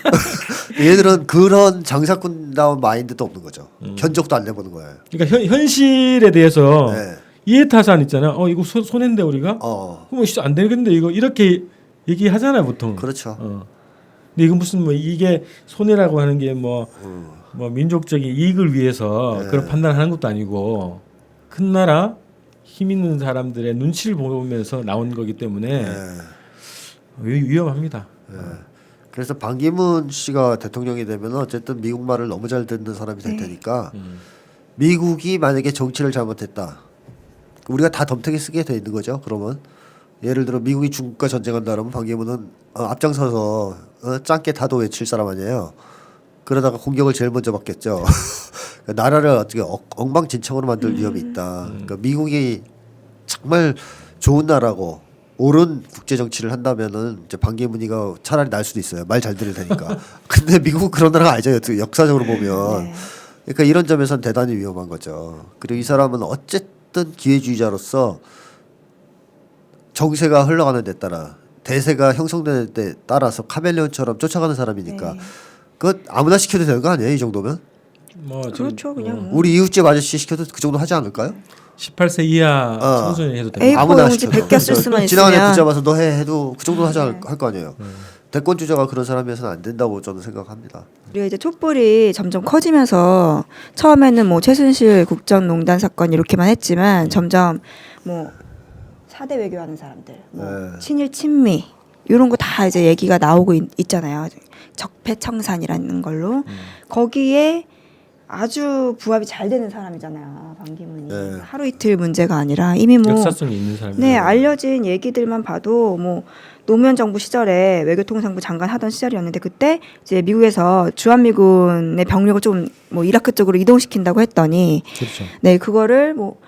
얘들은 그런 장사꾼다운 마인드도 없는 거죠. 견적도 안 내보는 거예요.
그러니까 현실에 대해서
네.
이해타산 있잖아. 이거 손해인데 우리가?
어,
그럼 안 되겠는데 이거 이렇게 얘기하잖아요 보통.
그렇죠.
근데 이건 무슨 뭐 이게 손해라고 하는 게 뭐 민족적인 이익을 위해서
네.
그런 판단을 하는 것도 아니고 큰 나라 힘 있는 사람들의 눈치를 보면서 나온 거기 때문에 위험합니다.
그래서 반기문 씨가 대통령이 되면 어쨌든 미국 말을 너무 잘 듣는 사람이 될 테니까 미국이 만약에 정치를 잘못했다. 우리가 다 덤탱이 쓰게 돼 있는 거죠. 그러면 예를 들어 미국이 중국과 전쟁한다 그러면 반기문은 앞장서서 짱깨 다도 외칠 사람 아니에요. 그러다가 공격을 제일 먼저 받겠죠. 그러니까 나라를 어떻게 엉망진창으로 만들 위험이 있다. 그러니까 미국이 정말 좋은 나라고 옳은 국제 정치를 한다면은 이제 반기문이가 차라리 날 수도 있어요. 말 잘 들을 테니까. 근데 미국은 그런 나라가 아니죠. 역사적으로 보면. 그러니까 이런 점에서는 대단히 위험한 거죠. 그리고 이 사람은 어쨌든 기회주의자로서 정세가 흘러가는 데 따라 대세가 형성되는 데 따라서 카멜레온처럼 쫓아가는 사람이니까 그거 아무나 시켜도 되는 거 아니에요? 이 정도면?
뭐
그렇죠. 그냥 뭐.
우리 이웃집 아저씨 시켜도 그 정도 하지 않을까요?
18세 이하 청소년이 해도 됩니다.
에이,
아무나
용지
시켜도.
100개 쓸 수만
지나가는
있으면.
붙잡아서 너 해도 그 정도 하지 할 거 아니에요. 대권 주자가 그런 사람이어서는 안 된다고 저는 생각합니다.
우리가 이제 촛불이 점점 커지면서 처음에는 뭐 최순실 국정농단 사건 이렇게만 했지만 점점 뭐 4대 외교하는 사람들, 뭐
네.
친일 친미 이런 거 다 이제 얘기가 나오고 있잖아요. 적폐청산이라는 걸로 거기에 아주 부합이 잘 되는 사람이잖아요. 반기문이
네.
하루 이틀 문제가 아니라 이미 뭐
역사성이 있는 사람이.
네, 알려진 얘기들만 봐도 뭐 노무현 정부 시절에 외교통상부 장관 하던 시절이었는데 그때 이제 미국에서 주한미군의 병력을 좀 뭐 이라크 쪽으로 이동시킨다고 했더니
그렇죠.
네, 그거를 뭐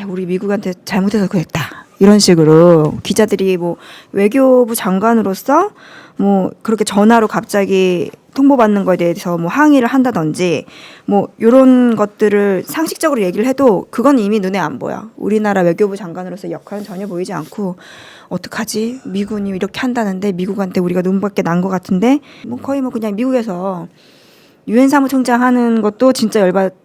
우리 미국한테 잘못해서 그랬다. 이런 식으로 기자들이 뭐 외교부 장관으로서 뭐 그렇게 전화로 갑자기 통보받는 거에 대해서 뭐 항의를 한다든지 뭐 이런 것들을 상식적으로 얘기를 해도 그건 이미 눈에 안 보여. 우리나라 외교부 장관으로서 역할은 전혀 보이지 않고 어떡하지? 미군이 이렇게 한다는데 미국한테 우리가 눈밖에 난 것 같은데 뭐 거의 뭐 그냥 미국에서 유엔 사무총장 하는 것도 진짜 열받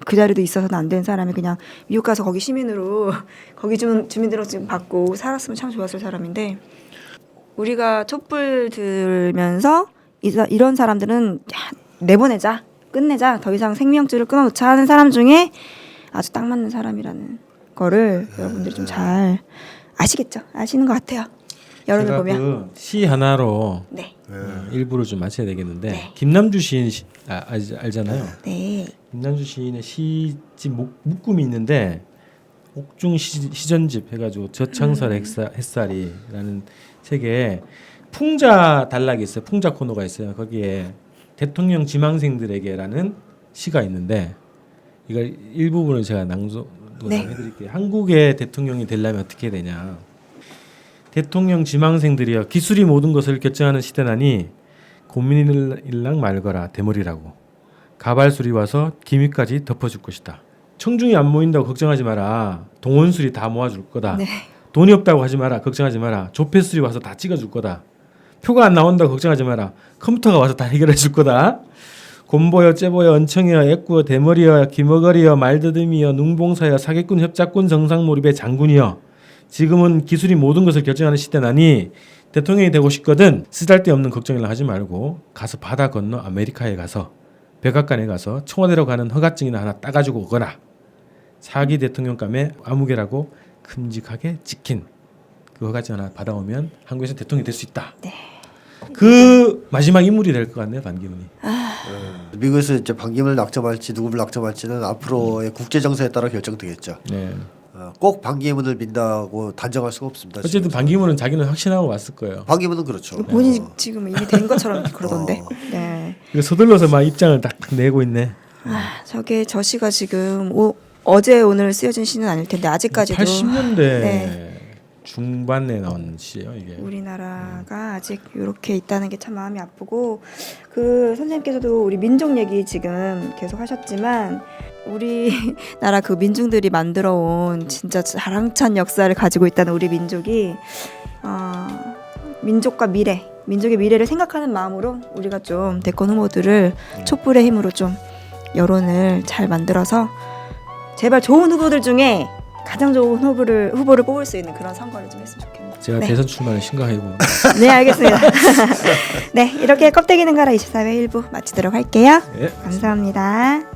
그 자리도 있어서는 안 되는 사람이 그냥 미국 가서 거기 시민으로 거기 주민등록증 받고 살았으면 참 좋았을 사람인데 우리가 촛불 들면서 이런 사람들은 내보내자 끝내자 더 이상 생명줄을 끊어놓자 하는 사람 중에 아주 딱 맞는 사람이라는 거를 여러분들이 좀 잘 아시겠죠? 아시는 것 같아요. 여름을
제가
보면
그 시 하나로
네.
일부를 좀 마쳐야 되겠는데
네.
김남주 시인 알잖아요.
네.
김남주 시인의 시집 묶음이 있는데 옥중 시전집 해가지고 저창설 햇살이라는 책에 풍자 단락이 있어요. 풍자 코너가 있어요. 거기에 대통령 지망생들에게라는 시가 있는데 이걸 일부분을 제가 낭독해드릴게요. 한국의 대통령이 되려면 어떻게 되냐. 대통령 지망생들이여 기술이 모든 것을 결정하는 시대나니 고민일랑 말거라 대머리라고 가발술이 와서 기미까지 덮어줄 것이다. 청중이 안 모인다고 걱정하지 마라. 동원술이 다 모아줄 거다.
네.
돈이 없다고 하지 마라. 걱정하지 마라. 조폐술이 와서 다 찍어줄 거다. 표가 안 나온다고 걱정하지 마라. 컴퓨터가 와서 다 해결해 줄 거다. 곰보여 째보여 은청이여 애꾸여 대머리여 기머거리여 말더듬이여 능봉사여 사기꾼 협작꾼 정상몰입의 장군이여 지금은 기술이 모든 것을 결정하는 시대나니 대통령이 되고 싶거든 쓰잘데없는 걱정이나 하지 말고 가서 바다 건너 아메리카에 가서 백악관에 가서 청와대로 가는 허가증이나 하나 따가지고 오거라. 차기 대통령감에 아무개라고 큼직하게 찍힌 그 허가증 하나 받아오면 한국에서 대통령이 될 수 있다.
네.
그 마지막 인물이 될 것 같네요, 반기문이.
미국에서 이제 반기문을 낙점할지 누구를 낙점할지는 앞으로의 국제 정세에 따라 결정되겠죠.
네.
꼭 반기문을 민다고 단정할 수가 없습니다.
어쨌든
지금.
반기문은 자기는 확신하고 왔을 거예요.
반기문은 그렇죠.
본인이 지금 이미 된 것처럼 그러던데.
어.
네.
그래서 서둘러서 막 입장을 딱 내고 있네.
저게 시가 지금 어제 오늘 쓰여진 시는 아닐 텐데 아직까지도
80년대
네.
중반에 나온 시예요, 이게.
우리나라가 아직 이렇게 있다는 게 참 마음이 아프고 그 선생님께서도 우리 민족 얘기 지금 계속 하셨지만 우리나라 그 민중들이 만들어온 진짜 자랑찬 역사를 가지고 있다는 우리 민족이 민족과 미래, 민족의 미래를 생각하는 마음으로 우리가 좀 대권 후보들을 촛불의 힘으로 좀 여론을 잘 만들어서 제발 좋은 후보들 중에 가장 좋은 후보를 뽑을 수 있는 그런 선거를 좀 했으면 좋겠네요.
제가
네.
대선 출마를 심각하고.
네, 알겠습니다. 네, 이렇게 껍데기 능가라 24회 1부 마치도록 할게요.
네.
감사합니다.